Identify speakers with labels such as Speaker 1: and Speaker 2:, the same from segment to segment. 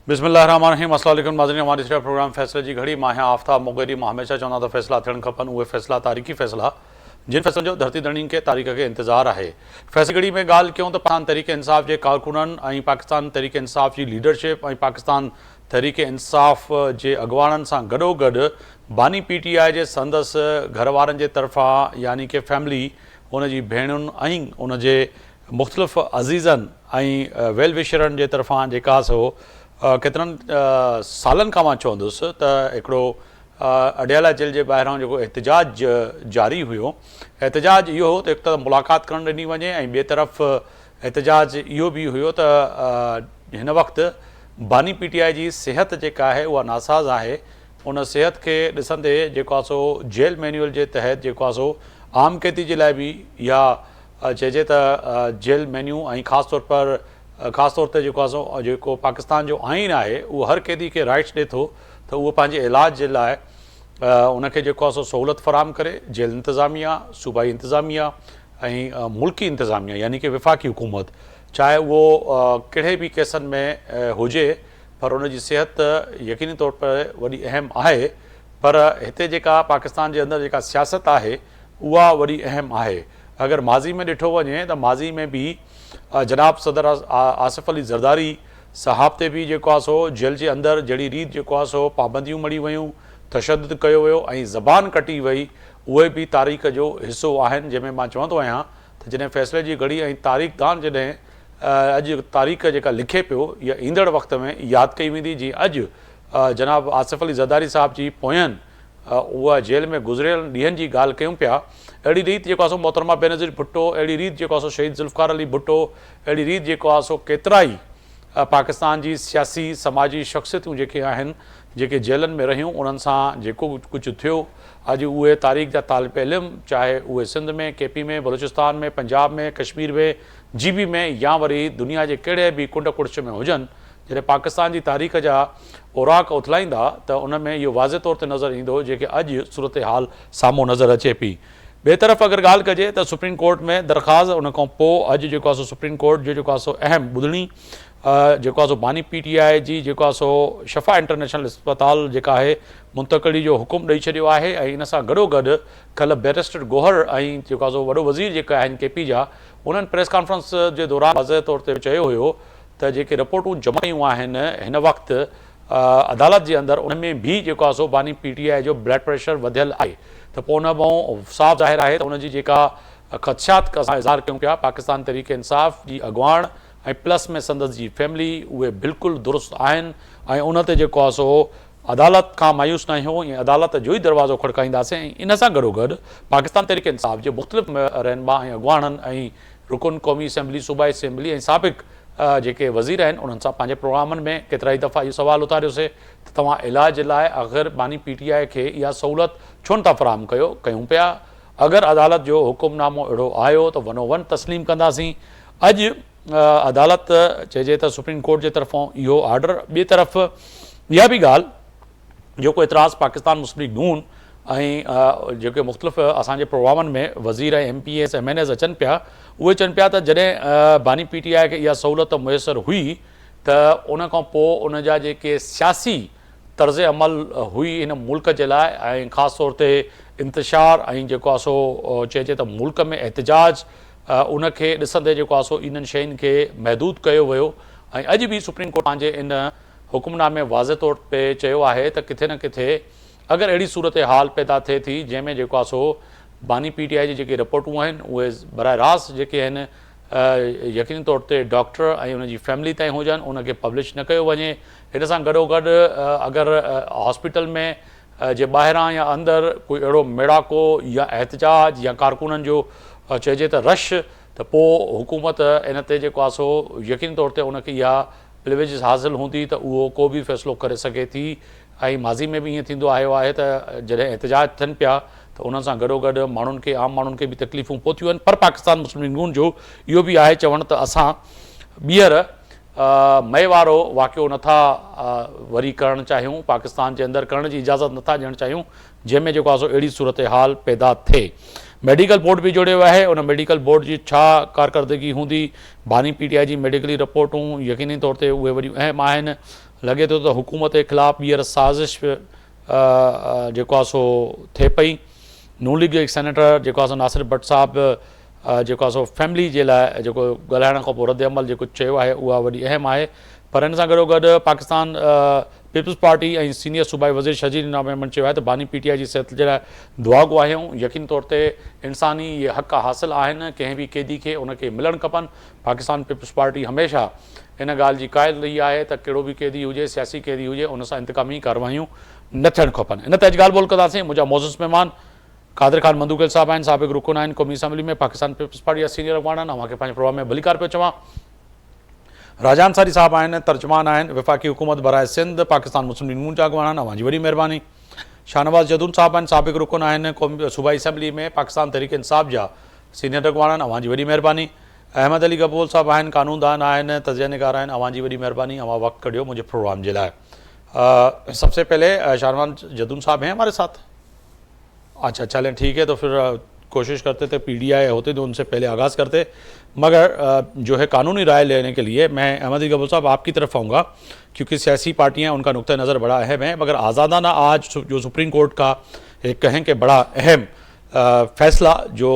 Speaker 1: बिस्मिल्लाहिर्रहमानिर्रहीम। अस्सलाम वालेकुम नाज़रीन, हमारे इस प्रोग्राम फ़ैसले की घड़ी मां आफ्ताब मुग़ैरी। मां हमेशा चवंदा त फ़ैसला थियण खपनि, उहे फ़ैसला तारीख़ी फ़ैसला जिन फ़ैसलनि जो धरती धड़ीन खे तारीख़ खे इंतज़ारु आहे। फ़ैसले घड़ी में ॻाल्हि कयूं त पाकिस्तान तहरीक इंसाफ़ जे कारकुननि ऐं पाकिस्तान तहरीक इंसाफ़ जी लीडरशिप ऐं पाकिस्तान तहरीक इंसाफ़ जे अॻुवाणनि सां गॾोगॾु बानी PTI जे संदसि घर वारनि जे तरफ़ां यानी कि फैमिली, उन जी भेणुनि ऐं उन जे मुख़्तलिफ़ अज़ीज़नि ऐं वेल विशरनि जे तरफ़ां जेका सो केतिरनि सालनि खां मां चवंदुसि त हिकिड़ो अडियाला जेल जे ॿाहिरां जेको एहतजाज जारी हुयो। एहतजाज इहो हो त हिकु त मुलाक़ात करणु ॾिनी वञे ऐं ॿिए तरफ़ एहतजाज इहो बि हुयो त हिन वक़्तु बानी PTI जी सिहत जेका आहे उहा नासाज़ आहे। उन सिहत खे ॾिसंदे जेको आहे सो जेल मैन्यूअल जे तहत जेको आहे सो आम कैदी जे लाइ बि या चइजे त जेल मेन्यू ऐं ख़ासि तौर ते जेको आहे सो जेको पाकिस्तान जो आइन आहे उहो हर कैदी खे राइट्स ॾिए थो त उहो पंहिंजे इलाज जे लाइ उनखे जेको आहे सो सहूलियत फ़राहम करे। जेल इंतिज़ामिया, सूबाई इंतिज़ामिया ऐं मुल्की इंतिज़ामिया यानी कि विफ़ाक़ी हुकूमत, चाहे उहो कहिड़े बि केसनि में हुजे, पर उन जी सिहत यकीनी तौर पर वॾी अहम आहे। पर हिते जेका पाकिस्तान जे अंदरि जेका सियासत आहे उहा वॾी अहम आहे। अगरि माज़ी में ॾिठो वञे त माज़ी में बि जनाब सदर आसिफ़ अली ज़रदारी साहब ते बि जेको आहे सो जेल जे अंदरि जहिड़ी रीति जेको आहे सो पाबंदियूं मड़ी वयूं, तशद्दुद कयो वियो ऐं ज़बान कटी वई, उहे बि तारीख़ जो हिसो आहिनि। जंहिंमें मां चवंदो आहियां त जॾहिं फ़ैसिले जी घड़ी ऐं तारीख़दान जॾहिं अॼु तारीख़ जेका लिखे पियो इहा ईंदड़ वक़्त में यादि कई वेंदी, जीअं अॼु जनाब आसिफ़ अली ज़रदारी साहब जी पोयनि उहा जेल में गुज़रियल ॾींहंनि जी ॻाल्हि कयूं पिया। अहिड़ी रीति जेको आहे सो मोहतरमा बेनज़ीर भुट्टो, अहिड़ी रीति जेको आहे सो शहीद ज़ुल्फ़िकार अली भुट्टो, अहिड़ी रीति जेको आहे सो केतिरा ई पाकिस्तान जी सियासी समाजी शख़्सियतूं जेके आहिनि जेके जेलनि में रहियूं, उन्हनि सां जेको कुझु थियो, अॼु उहे तारीख़ जा तालिब इल्म, चाहे उहे सिंध में, KP में, बलूचिस्तान में, पंजाब में, कश्मीर में, GB में या वरी दुनिया जे कहिड़े बि कुंड कुड़िश में हुजनि, जॾहिं पाकिस्तान जी तारीख़ जा ओराक उथलाईंदा त उन में इहो वाज़े तौर ते नज़र ईंदो जेके अॼु सूरत हाल साम्हूं नज़र अचे पई। ॿिए तरफ़ अगरि ॻाल्हि कजे त सुप्रीम कोर्ट में दरख़्वास्त, उन खां पोइ अॼु जेको आहे सो सुप्रीम कोर्ट जो जेको आहे सो अहम ॿुधणी जेको आहे सो बानी PTI जी जेको आहे सो शफ़ा इंटरनेशनल अस्पताल जेका आहे मुंतक़िली जो हुकुम ॾेई छॾियो आहे। ऐं इन सां गॾोगॾु कल्ह बैरिस्टर गोहर ऐं जेको आहे सो वॾो वज़ीर जेका आहिनि KP जा, उन्हनि प्रेस कॉन्फ्रेंस जे दौरान वाज़े तौर ते चयो हुयो त जेके रिपोर्टूं जमा कयूं आहिनि हिन वक़्तु अदालत जे अंदरि, उन में बि जेको आहे सो बानी PTI जो ब्लड प्रेशर वधियल आहे। त पोइ उन मां साफ़ ज़ाहिर आहे त उनजी जेका ख़दशात असां इज़हार कयूं पिया पाकिस्तान तहरीक इंसाफ़ जी अॻुवाण ऐं प्लस में संदसि जी फैमिली, उहे बिल्कुलु दुरुस्त आहिनि। ऐं उन ते जेको आहे सो अदालत खां मायूस न आहियूं, ऐं अदालत जो ई दरवाज़ो खड़काईंदासीं। ऐं इन सां गॾोगॾु पाकिस्तान तहरीक इंसाफ़ जे मुख़्तलिफ़ रहनुमा ऐं अॻुवाणनि ऐं रुकन क़ौमी असेंबली, सूबाई असेंबली ऐं साबिक़ जेके वज़ीर आहिनि, उन्हनि सां पंहिंजे प्रोग्रामनि में केतिरा ई दफ़ा इहो सवाल उथारियोसीं त तव्हां इलाज जे लाइ आख़िर बानी PTI खे इहा सहूलियत छो नथा फ़राहम कयूं पिया। अगरि अदालत जो हुकुमनामो अहिड़ो आयो त वनो वन तस्लीम कंदासीं। अॼु अदालत चइजे त सुप्रीम कोर्ट जे तरफ़ां इहो ऑर्डर। ॿिए तरफ़ इहा बि ॻाल्हि जेको एतिराज़ पाकिस्तान मुस्लिम लीग नून ऐं जेके मुख़्तलिफ़ असांजे प्रोग्रामनि में वज़ीर ऐं MPs MNAs अचनि पिया, उहे चवनि पिया त जॾहिं बानी PTI खे इहा सहूलियत मुयसरु हुई त उन खां पोइ उन जा जेके सियासी तर्ज़ अमल हुई हिन मुल्क जे लाइ ऐं ख़ासि तौर ते इंतिशार ऐं जेको आहे सो चइजे त मुल्क में एहतजाज, उनखे ॾिसंदे जेको आहे सो इन्हनि शयुनि खे महदूद कयो वियो। ऐं अॼु बि सुप्रीम कोर्ट पंहिंजे इन हुकुमनामे वाज़े तौर ते चयो आहे त किथे न किथे अगरि अहिड़ी सूरत हाल पैदा थिए थी जंहिंमें जेको आहे सो बानी PTI जी जेके रिपोर्टूं आहिनि उहे बराह रास्त जेके आहिनि यकीनी तौर ते डॉक्टर ऐं उनजी फैमिली ताईं हुजनि, उनखे पब्लिश न कयो वञे। हिन सां गॾोगॾु अगरि हॉस्पिटल में जे ॿाहिरां या अंदरि कोई अहिड़ो मेड़ाको या एहतजाज या कारकुननि जो चइजे त रश, त पोइ हुकूमत इन ते जेको आहे सो यकीनी तौर ते उनखे इहा प्रिविलेज हासिलु हूंदी त उहो को बि फ़ैसिलो करे सघे थी। ऐं माज़ी में बि ईअं थींदो आयो आहे त जॾहिं एहतजाज थियनि पिया त उन सां गॾोगॾु माण्हुनि खे, आम माण्हुनि खे बि तकलीफ़ूं पहुतियूं आहिनि। पर पाकिस्तान मुस्लिम लीग नून जो इहो बि आहे चवणु त असां ॿीहर मए वारो वाक़ियो नथा वरी करणु चाहियूं, पाकिस्तान जे अंदरि करण जी इजाज़त नथा ॾियणु चाहियूं जंहिंमें जेको आहे सो अहिड़ी सूरत हाल पैदा थिए। मेडिकल बोर्ड बि जोड़ियो आहे, उन मेडिकल बोर्ड जी छा कारकर्दगी हूंदी, बानी PTI जी मेडिकली रिपोर्टूं यकीनी तौर ते उहे वॾियूं अहम आहिनि। लगे तो हुकूमत के ख़िलाफ़ ॿीहर साज़िश जेको आहे सो थिए पई। नून लीग जो हिकु सेनेटर जेको आहे सो नासिर भट्ट साहिबु जेको आहे सो फैमिली जे लाइ जेको ॻाल्हाइण खां पोइ रद्द अमल जेको चयो आहे उहा वॾी अहम आहे। पर हिन सां गॾोगॾु पाकिस्तान पीपल्स पार्टी ऐं सीनियर सूबाई वज़ीर शजीर इनाम चयो आहे त बानी पीटीआई जी सिहत जे लाइ दुआ गुआहियूं। यकीन तौर ते इंसानी इहे हक़ हासिल आहिनि, कंहिं बि कैदी खे उनखे मिलणु खपनि। पाकिस्तान पीपल्स पार्टी हमेशह इन ॻाल्हि जी क़ाइल रही आहे त कहिड़ो बि कैदी हुजे, सियासी कैदी हुजे, उन सां इंतकामी कार्रवायूं न थियणु खपनि। इन ते अॼु ॻाल्हि ॿोल कंदासीं। मुंहिंजा मोज़िज़ महिमान कादिर ख़ान मंदूकल साहिबु आहिनि, साबिक़ रुकन आहिनि क़ौमी असम्बली में, पाकिस्तान पीपल्स पार्टी जा सीनियर अॻवान आहिनि। अव्हांखे पंहिंजे प्रोग्राम में भलीकार पियो चवां। राजा अंसारी साहब आहिनि, तर्जुमान आहिनि, वफ़ाक़ी हुकूमत बराए सिंध पाकिस्तान मुस्लिम लीग नून जा अॻवान आहिनि। अव्हांजी वॾी महिरबानी। शाहनवाज़ जदून साहब आहिनि, साबिक़ रुकन आहिनि क़ौमी सूबाई असम्बली में, पाकिस्तान तहरीक इंसाफ़ जा सीनियर अॻवान आहिनि। अव्हांजी वॾी महिरबानी। अहमद अली गबोल साहब आहिनि, कानूनदान आहिनि, तज़िया निगार आहिनि। अव्हांजी वॾी महिरबानी, अव्हां वक़्तु कढियो मुंहिंजे प्रोग्राम जे लाइ। सबसे पहले शाहनवाज़ जदून साहब हैं हमारे साथ? अच्छा, चलें ठीक है, तो फिर कोशिश करते थे पीडीआई होते तो उनसे पहले आगाज़ करते। मगर जो है कानूनी राय लेने के लिए मैं अहमद अली गबोल साहब आपकी तरफ आऊँगा, क्योंकि सियासी पार्टियाँ उनका नुक्ता नज़र बड़ा अहम है। मगर आज़ादाना आज जो सुप्रीम कोर्ट का एक कहें कि बड़ा अहम फ़ैसला जो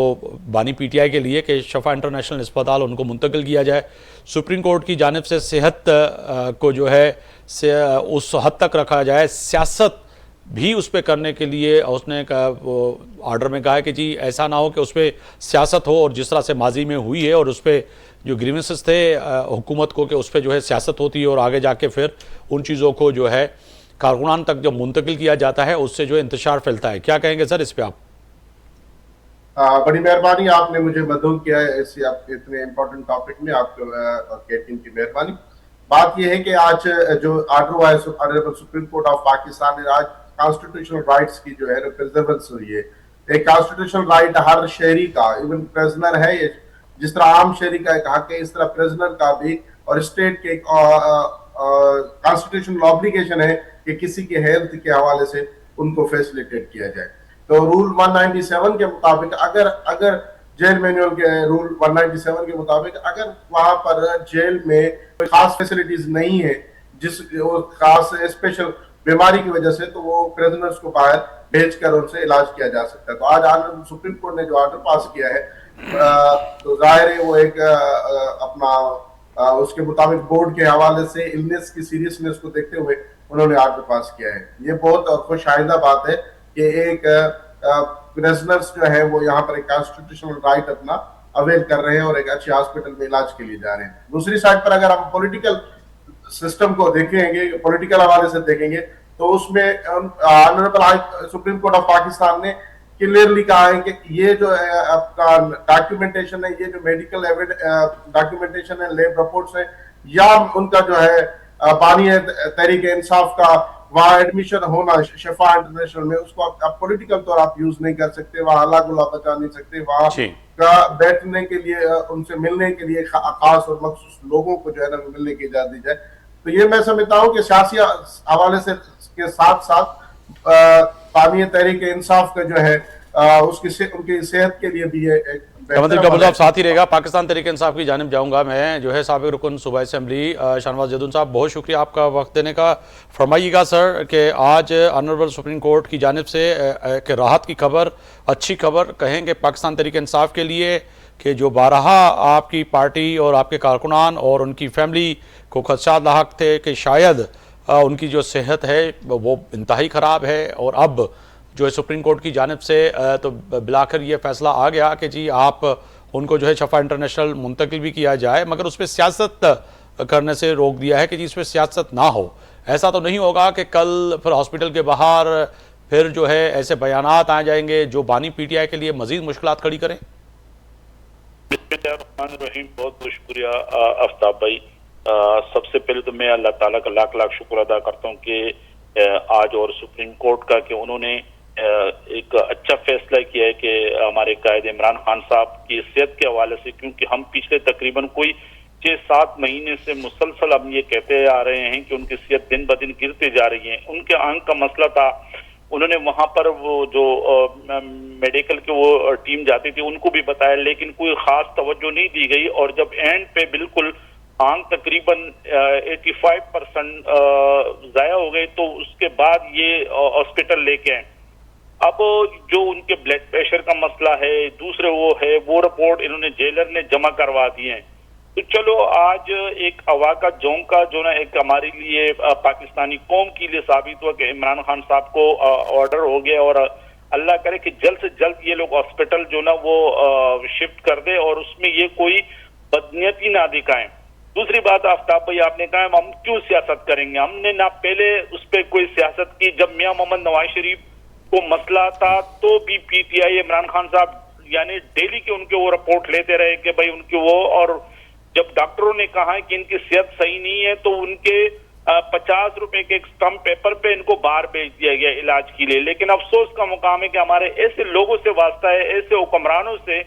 Speaker 1: बानी पीटीआई के लिए कि शफा इंटरनेशनल अस्पताल उनको मुंतकिल किया जाए, सुप्रीम कोर्ट की जानिब से सेहत को जो है उस हद तक रखा जाए, सियासत भी उस पर करने के लिए उसने आर्डर में कहा है कि जी ऐसा ना हो कि उस पर सियासत हो, और जिस तरह से माजी में हुई है और उस पर जो ग्रीवेंसेस थे हुकूमत को कि उस पर जो है सियासत होती है और आगे जाके फिर उन चीज़ों को जो है कारकुनान तक जब मुंतकिल किया जाता है उससे जो है इंतशार फैलता है। क्या कहेंगे सर इस पर आप?
Speaker 2: बड़ी मेहरबानी, आपने मुझे मदऊ किया है इस इतने इम्पोर्टेंट टॉपिक में। आपको और टीम की मेहरबानी। बात यह है कि आज जो आर्डर हुआ है सुप्रीम कोर्ट ऑफ पाकिस्तान ने, आज कॉन्स्टिट्यूशनल राइट्स की जो है प्रिजर्वेंस हुई है। एक कॉन्स्टिट्यूशनल राइट हर शहरी का, इवन प्रिजनर है, जिस तरह आम शहरी का एक हक है, इस तरह प्रिजनर का भी और स्टेट के कॉन्स्टिट्यूशनल ऑब्लिगेशन है कि किसी के हेल्थ के हवाले से उनको फैसिलिटेट किया जाए। तो रूल 197 के मुताबिक अगर जेल मैनुअल के रूल 197 के मुताबिक अगर वहां पर जेल में कोई खास फैसिलिटीज नहीं है, जिस खास स्पेशल बीमारी की वजह से, तो वो प्रिजनर्स को बाहर भेजकर उनसे इलाज किया जा सकता है। तो आज सुप्रीम कोर्ट ने जो आर्डर पास किया है, तो जाहिर है वो एक अपना उसके मुताबिक बोर्ड के हवाले से इलनेस की सीरियसनेस को देखते हुए उन्होंने आर्डर पास किया है। ये बहुत खुशाइंदा बात है कि एक प्रिजनर्स जो है वो यहाँ पर एक कॉन्स्टिट्यूशनल राइट अपना अवेल कर रहे हैं और एक अच्छे हॉस्पिटल में इलाज के लिए जा रहे हैं। दूसरी साइड पर अगर हम पॉलिटिकल सिस्टम को देखेंगे, पॉलिटिकल हवाले से देखेंगे, तो उसमें honourable supreme court of Pakistan ने क्लियरली कहा है कि ये जो है आपका डॉक्यूमेंटेशन है, ये जो मेडिकल डॉक्यूमेंटेशन है, लैब रिपोर्ट्स है, या उनका जो है बानी तहरीक इंसाफ का वहां एडमिशन होना शफा इंटरनेशनल में, उसको आप पॉलिटिकल तौर आप यूज नहीं कर सकते, वहां हल्ला गुल्ला बचा नहीं सकते, वहां का बैठने के लिए, उनसे मिलने के लिए खास और मखसूस लोगों को जो है ना मिलने की इजाजत दी जाए। तो ये मैं समझता हूँ कि सियासी हवाले से के साथ साथ बानी तहरीक इंसाफ का जो है उनकी सेहत के लिए भी एक
Speaker 1: मतलब साथ ही रहेगा। पाकिस्तान तहरीक इंसाफ की जानिब जाऊंगा मैं, जो है साबिक़ रुकन सूबाई असम्बली शाहनवाज़ जदून साहब, बहुत शुक्रिया आपका वक्त देने का। फरमाइएगा सर कि आज ऑनरेबल सुप्रीम कोर्ट की जानिब से कि राहत की खबर, अच्छी खबर कहेंगे पाकिस्तान तहरीक इंसाफ के लिए कि जो बारहा आपकी पार्टी और आपके कारकुनान और उनकी फैमिली को खदशात लाहक थे कि शायद उनकी जो सेहत है वो इंतहाई ख़राब है, और अब जो है सुप्रीम कोर्ट की जानिब से तो बिलाखिर ये फैसला आ गया कि जी आप उनको जो है शफा इंटरनेशनल मुंतकिल भी किया जाए, मगर उस पर सियासत करने से रोक दिया है कि जी इस पर सियासत ना हो। ऐसा तो नहीं होगा कि कल फिर हॉस्पिटल के बाहर फिर जो है ऐसे बयानात आ जाएंगे जो बानी पीटीआई के लिए मजीद मुश्किलात खड़ी करें?
Speaker 3: बहुत बहुत शुक्रिया आफ्ताब भाई। सबसे पहले तो मैं अल्लाह ताला का लाख लाख शुक्र अदा करता हूँ कि आज और सुप्रीम कोर्ट का कि उन्होंने एक अच्छा फैसला किया है कि हमारे कायद इमरान खान साहब की सेहत के हवाले से, क्योंकि हम पिछले तकरीबन कोई 6-7 महीने से मुसलसल हम ये कहते आ रहे हैं कि उनकी सेहत दिन ब दिन गिरते जा रही है। उनके आंख का मसला था, उन्होंने वहां पर वो जो मेडिकल की वो टीम जाती थी उनको भी बताया, लेकिन कोई खास तवज्जो नहीं दी गई। और जब एंड पे बिल्कुल आंख तकरीबन 85% जाया हो गए तो उसके बाद ये हॉस्पिटल लेके आए। अब जो उनके ब्लड प्रेशर का मसला है, दूसरे वो रिपोर्ट इन्होंने जेलर ने जमा करवा दी है। तो चलो आज एक हवा का झोंका जो ना एक हमारे लिए पाकिस्तानी कौम के लिए साबित हुआ कि इमरान खान साहब को ऑर्डर हो गया और अल्लाह करे कि जल्द से जल्द ये लोग हॉस्पिटल जो ना वो शिफ्ट कर दे और उसमें ये कोई बदनीयती ना दिखाएं। दूसरी बात आफ्ताब भाई आपने कहा हम क्यों सियासत करेंगे, हमने ना पहले उस पर कोई सियासत की। जब मियां मोहम्मद नवाज शरीफ को मसला था तो भी पीटीआई इमरान खान साहब यानी डेली के उनके वो रिपोर्ट लेते रहे कि भाई उनके वो, और जब डॉक्टरों ने कहा है कि इनकी सेहत सही नहीं है तो उनके 50 रुपए के एक स्टम्प पेपर पे इनको बाहर भेज दिया गया इलाज के लिए। लेकिन अफसोस का मुकाम है कि हमारे ऐसे लोगों से वास्ता है, ऐसे हुक्मरानों से,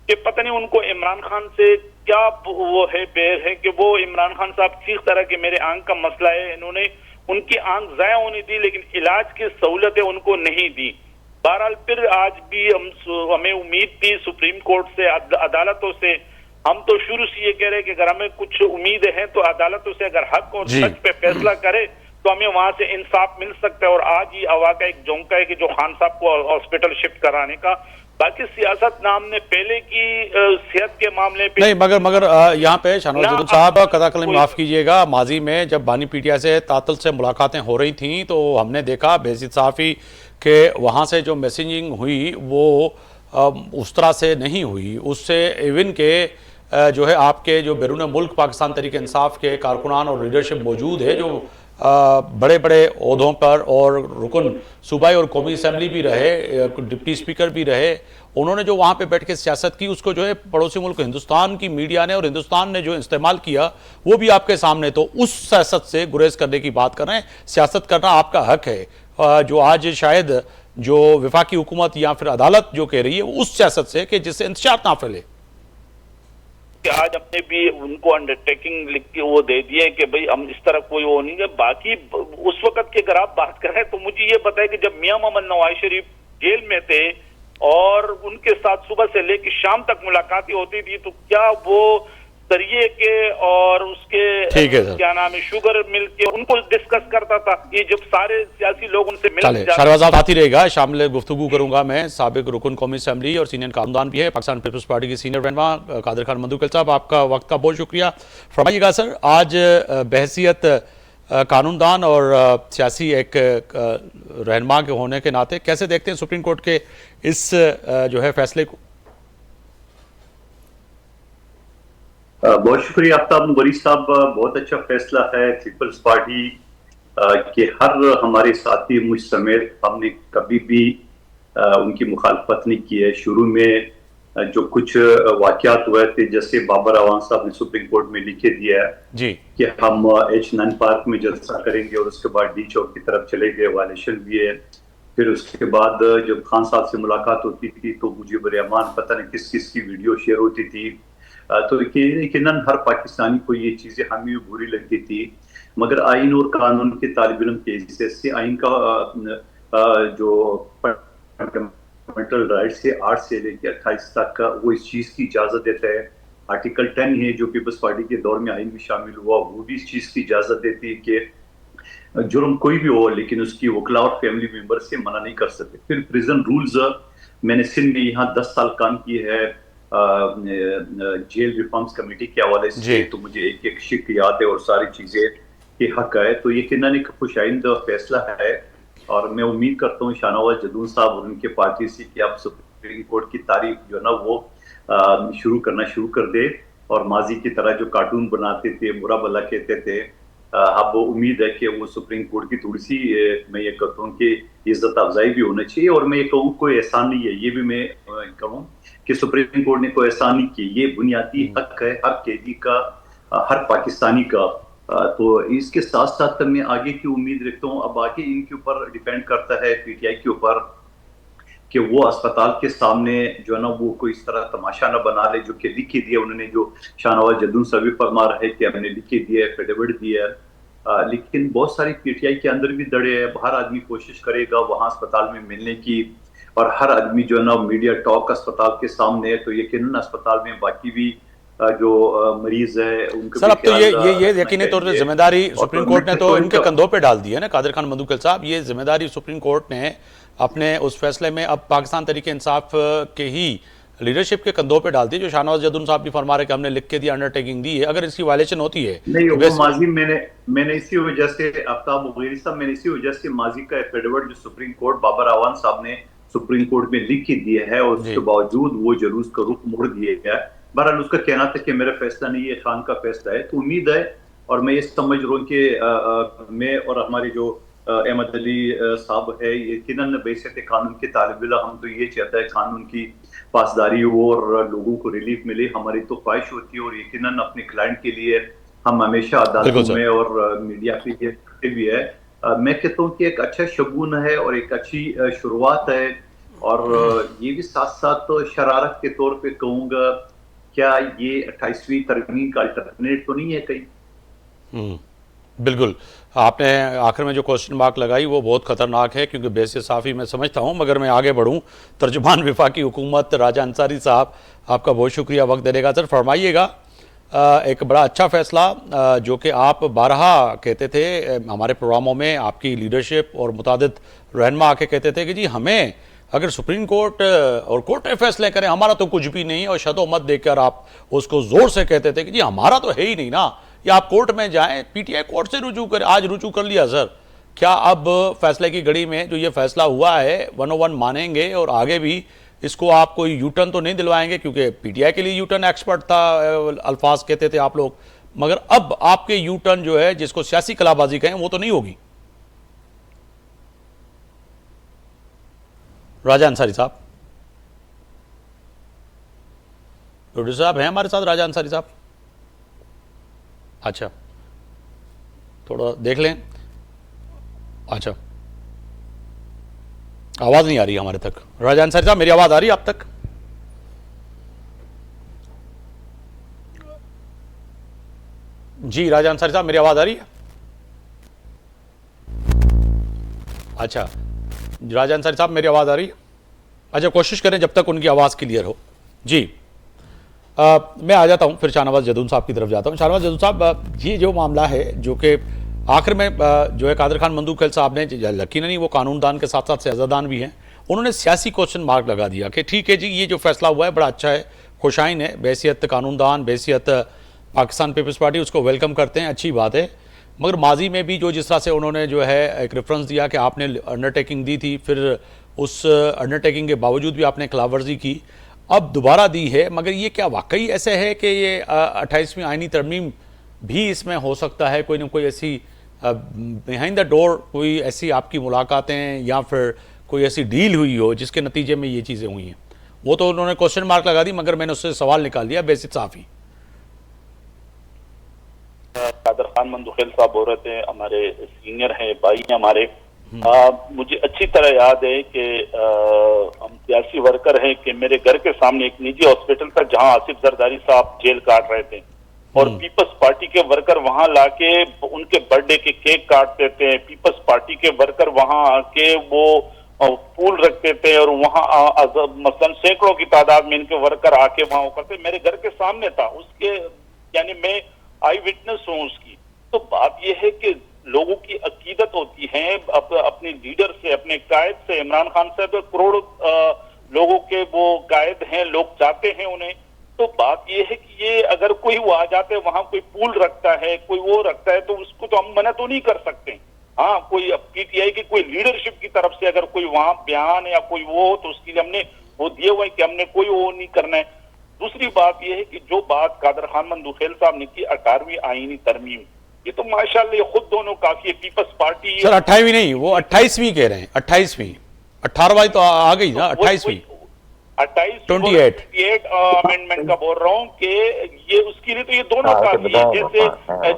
Speaker 3: कि पता नहीं उनको इमरान खान से क्या वो है बेर है कि वो इमरान खान साहब ठीक तरह के मेरे आंख का मसला है, इन्होंने उनकी आंख जाया होने दी लेकिन इलाज की सहूलतें उनको नहीं दी। बहरहाल फिर आज भी हमें उम्मीद थी सुप्रीम कोर्ट से, अदालतों से, हम तो शुरू से ये कह रहे हैं कि अगर हमें कुछ उम्मीद है तो अदालतों से अगर हक और सच पे फैसला करे तो हमें वहां से इंसाफ मिल सकता है। और आज ही हवा का एक झोंका है कि जो खान साहब को हॉस्पिटल शिफ्ट कराने का, बाकी सियासत नाम ने पहले की सेहत के मामले पे
Speaker 1: नहीं, मगर यहाँ पे शाहनवाज जदून साहब कदाकलम माफ कीजिएगा, माजी में जब बानी पीटीआई से तातल से मुलाकातें हो रही थी तो हमने देखा बेसित साफ़ी के वहाँ से जो मैसेजिंग हुई वो उस तरह से नहीं हुई। उससे इवन के जो है आपके जो बैरून मुल्क पाकिस्तान तहरीक इंसाफ के कारकुनान और लीडरशिप मौजूद है जो बड़े बड़े ओहदों पर और रुकन सूबाई और कौमी असम्बली भी रहे, डिप्टी स्पीकर भी रहे, उन्होंने जो वहाँ पे बैठ के सियासत की उसको जो है पड़ोसी मुल्क हिंदुस्तान की मीडिया ने और हिंदुस्तान ने जो इस्तेमाल किया वो भी आपके सामने। तो उस सियासत से गुरेज करने की बात कर रहे हैं। सियासत करना आपका हक है, जो आज शायद जो वफाकी हुकूमत या फिर अदालत जो कह रही है उस सियासत से कि जिससे इंतशार ना फैले।
Speaker 3: कि आज हमने भी उनको अंडरटेकिंग लिख के वो दे दिए कि भाई हम इस तरह कोई वो नहीं है। बाकी उस वक्त की अगर आप बात करें तो मुझे ये बताए कि जब मियां मोहम्मद नवाज शरीफ जेल में थे और उनके साथ सुबह से लेकर शाम तक मुलाकातें होती थी तो क्या वो सरिये के और उसके क्या नाम है शुगर मिल के उनको डिस्कस करता था। ये जब सारे सियासी लोग उनसे मिलते
Speaker 1: शाहनवाज आती रहेगा, शामिल गुफ्तगू करूंगा मैं। साबिक रुकन कौमी असम्बली और सीनियर कानूनदान भी है, पाकिस्तान पीपल्स पार्टी की सीनियर रहनुमा कादिर खान मंदुकल साहब, आपका वक्त का बहुत शुक्रिया। फरमाइएगा सर, आज बहसियत कानूनदान और सियासी एक रहनुमा के होने के नाते कैसे देखते हैं सुप्रीम कोर्ट के इस जो है फैसले को?
Speaker 4: बहुत शुक्रिया आफ्ताब मुगरी साहब, बहुत अच्छा फैसला है। पीपल्स पार्टी के हर हमारे साथी मुझ समेत हमने कभी भी उनकी मुखालफत नहीं की है। शुरू में जो कुछ वाकयात हुए थे, जैसे बाबर अवान साहब ने सुप्रीम कोर्ट में लिखे दिया है जी कि हम H9 पार्क में जलसा करेंगे और उसके बाद डी चौक की तरफ चले गए, वायलेशन भी है। फिर उसके बाद जब खान साहब से मुलाकात होती थी तो मुजीब रहमान पता नहीं किस किस की वीडियो शेयर होती थी। तो यकीनन हर पाकिस्तानी को ये चीजें हमें भी बुरी लगती थी, मगर आइन और कानून के तालिब इल्म के हिस्से से आइन का जो फंडामेंटल राइट से 8 से लेकर 28 तक का वो इस चीज की इजाजत देता है। आर्टिकल 10 है जो पीपल्स पार्टी के दौर में आइन में शामिल हुआ, वो भी इस चीज की इजाजत देती है कि जुर्म कोई भी हो लेकिन उसकी वकला और फैमिली मेंबर से मना नहीं कर सकते। फिर प्रिजन रूल्स, मैंने सिंध में यहाँ 10 साल काम की है जेल रिफॉर्म्स कमेटी के हवाले से, तो मुझे एक एक शिक याद है और सारी चीजें के हक है। तो यकीनन एक खुशाइंद फैसला है और मैं उम्मीद करता हूँ शाहनवाज जदून साहब और उनके पार्टी से कि आप सुप्रीम कोर्ट की तारीफ जो है ना वो शुरू कर दे और माजी की तरह जो कार्टून बनाते थे, बुरा भला कहते थे, अब उम्मीद है कि वो सुप्रीम कोर्ट की थोड़ी सी मैं ये कहता हूँ कि इज्जत अफजाई भी होना चाहिए। और मैं ये कहूँ कोई एहसान नहीं है, ये भी मैं कहूँ कि सुप्रीम कोर्ट ने कोई एहसान नहीं किया, ये बुनियादी हक है हर कैदी का, हर पाकिस्तानी का। तो इसके साथ साथ मैं आगे की उम्मीद रखता हूँ। अब आगे इनके ऊपर डिपेंड करता है पीटीआई के ऊपर कि वो अस्पताल के सामने जो है ना वो कोई इस तरह तमाशा ना बना ले, जो कि लिख के दिया उन्होंने, जो शाहनवाज जदून सभी फरमा रहे कि हमने लिख के दिया है, एफिडेविट दिया है। लेकिन बहुत सारी पीटीआई के अंदर भी दड़े है, हर आदमी कोशिश करेगा वहां अस्पताल में मिलने की, और हर आदमी जो है ना मीडिया टॉक अस्पताल के सामने है। तो यकीनन अस्पताल में बाकी भी जो मरीज है उनके
Speaker 1: सर, अब तो ये
Speaker 4: रखना
Speaker 1: यकीनी तौर पर
Speaker 4: चाहिए।
Speaker 1: जिम्मेदारी
Speaker 4: और
Speaker 1: सुप्रीम कोर्ट ने तो इनके कंधों पे डाल दी है ना, कादिर खान मंदुखिल साहब। ये जिम्मेदारी सुप्रीम कोर्ट ने अपने उस फैसले में अब पाकिस्तान तहरीक इंसाफ के ही लीडरशिप के कंधों पे डाल दी, जो शाहनवाज जदून साहब भी फरमा रहे कि हमने लिख के दिया, अंडरटेकिंग दी है। अगर इसकी वायलेशन होती है
Speaker 4: नहीं,
Speaker 1: तो
Speaker 4: वो माजी मैंने इसी वजह से आफ्ताब मुगेरी साहब, मैंने इसी वजह से माजी का एफिडेविट जो सुप्रीम कोर्ट बाबर आवान साहब ने सुप्रीम कोर्ट में लिख के दिया है और उसके बावजूद वो जलूस का रुख मोड़ दिया गया। बहरहाल उसका कहना था कि मेरा फैसला नहीं है, खान का फैसला है। तो उम्मीद है और मैं ये समझ रहा हूँ कि मैं और हमारे जो अहमद अली साहब है, यकीनन बैसियत कानून के तालिब इल्म, हम तो ये चाहता है कानून की पासदारी हो और लोगों को रिलीफ मिले, हमारी तो ख्वाहिश होती है। और यकीनन अपने क्लाइंट के लिए हम हमेशा अदालतों में और मीडिया पे ये करते भी है। मैं कहता हूँ कि एक अच्छा शगुन है और एक अच्छी शुरुआत है। और ये भी साथ साथ तो शरारत के तौर पे कहूँगा, क्या ये 28वीं तरमीम का अल्टरनेट तो नहीं है कहीं?
Speaker 1: बिल्कुल, आपने आखिर में जो क्वेश्चन मार्क लगाई वो बहुत ख़तरनाक है, क्योंकि बेस साफ़ी मैं समझता हूँ। मगर मैं आगे बढ़ूँ, तर्जुमान वफाकी हुकूमत राजा अंसारी साहब, आपका बहुत शुक्रिया वक्त देने का। सर फरमाइएगा, एक बड़ा अच्छा फ़ैसला जो कि आप बारहा कहते थे हमारे प्रोग्रामों में, आपकी लीडरशिप और मुतादिद रहनुमा आके कहते थे कि जी हमें अगर सुप्रीम कोर्ट और कोर्ट फैसले करें, हमारा तो कुछ भी नहीं, और शतो मत देकर आप उसको ज़ोर से कहते थे कि जी हमारा तो है ही नहीं ना, या आप कोर्ट में जाएं, पीटीआई कोर्ट से रुजू करें। आज रुजू कर लिया सर, क्या अब फैसले की घड़ी में जो ये फैसला हुआ है 101 मानेंगे और आगे भी इसको आप कोई यूटर्न तो नहीं दिलवाएंगे? क्योंकि पीटीआई के लिए यूटर्न एक्सपर्ट था, अल्फाज कहते थे आप लोग, मगर अब आपके यूटर्न जो है, जिसको सियासी कलाबाजी कहें, वो तो नहीं होगी। राजा अंसारी साहब, प्रोड्यूसर साहब हैं हमारे साथ? राजा अंसारी साहब, अच्छा थोड़ा देख लें। अच्छा, आवाज़ नहीं आ रही हमारे तक। राजा अंसारी साहब, मेरी आवाज़ आ रही है आप तक? जी राजा अंसारी साहब, मेरी आवाज़ आ रही है? अच्छा, राजा अंसारी साहब, मेरी आवाज़ आ रही है? अच्छा, कोशिश करें जब तक उनकी आवाज़ क्लियर हो। जी मैं आ जाता हूं, फिर शाहनवाज जदून साहब की तरफ जाता हूं। शाहनवाज जदून साहब, ये जो मामला है जो कि आखिर में जो है कादिर खान मंदुखिल साहब ने, यकीनन नहीं वो कानूनदान के साथ साथ सियासतदान भी हैं, उन्होंने सियासी क्वेश्चन मार्क लगा दिया कि ठीक है जी, ये जो फैसला हुआ है बड़ा अच्छा है, खुशाइन है, बैसियत कानूनदान, बैसियत पाकिस्तान पीपल्स पार्टी उसको वेलकम करते हैं, अच्छी बात है। मगर माजी में भी जो जिस तरह से उन्होंने जो है एक रेफरेंस दिया कि आपने अंडरटेकिंग दी थी, फिर उस अंडरटेकिंग के बावजूद भी आपने खिलाफवर्जी की, अब दोबारा दी है। मगर ये क्या वाकई ऐसे है कि ये 28वीं आईनी तरमीम भी इसमें हो सकता है? कोई ना कोई ऐसी बिहाइंड द डोर कोई ऐसी आपकी मुलाकातें या फिर कोई ऐसी डील हुई हो जिसके नतीजे में ये चीज़ें हुई हैं? वो तो उन्होंने क्वेश्चन मार्क लगा दी, मगर मैंने उससे सवाल निकाल दिया बेसिक साफ़ी।
Speaker 3: कादिर खान मंदुखिल साहब बोल रहे थे, हमारे सीनियर हैं, भाई हैं हमारे। मुझे अच्छी तरह याद है कि हम सियासी वर्कर हैं कि मेरे घर के सामने एक निजी हॉस्पिटल था जहां आसिफ जरदारी साहब जेल काट रहे थे, और पीपल्स पार्टी के वर्कर वहां लाके उनके बर्थडे के केक काटते थे। पीपल्स पार्टी के वर्कर वहां आके वो फूल रखते थे, और वहां मसलन सैकड़ों की तादाद में इनके वर्कर आके वहां करते। मेरे घर के सामने था उसके, यानी मैं आई विटनेस हूं उसकी। तो बात यह है कि लोगों की अकीदत होती है अपने लीडर से, अपने कायद से। इमरान खान साहब तो करोड़ लोगों के वो कायद हैं, लोग चाहते हैं उन्हें। तो बात यह है कि ये अगर कोई वो आ जाते, वहां कोई पूल रखता है, कोई वो रखता है, तो उसको तो हम मना तो नहीं कर सकते। हाँ, कोई पीटीआई की कोई लीडरशिप की तरफ से अगर कोई वहां बयान या कोई वो हो, तो उसके लिए हमने वो दिए हुए कि हमने कोई वो नहीं करना है। दूसरी बात यह है कि जो बात कादिर खान मंदुखिल साहब ने की 18वीं आईनी तरमीम, ये तो माशाल्लाह खुद दोनों काफी है। पीपल्स पार्टी
Speaker 1: सर 28वीं नहीं, वो 28वीं कह रहे हैं, 28वीं, 18वां तो आ गई ना, 28वीं
Speaker 3: 28 अमेंडमेंट का बोल रहा हूँ कि ये उसके लिए तो ये दोनों काफी है। जैसे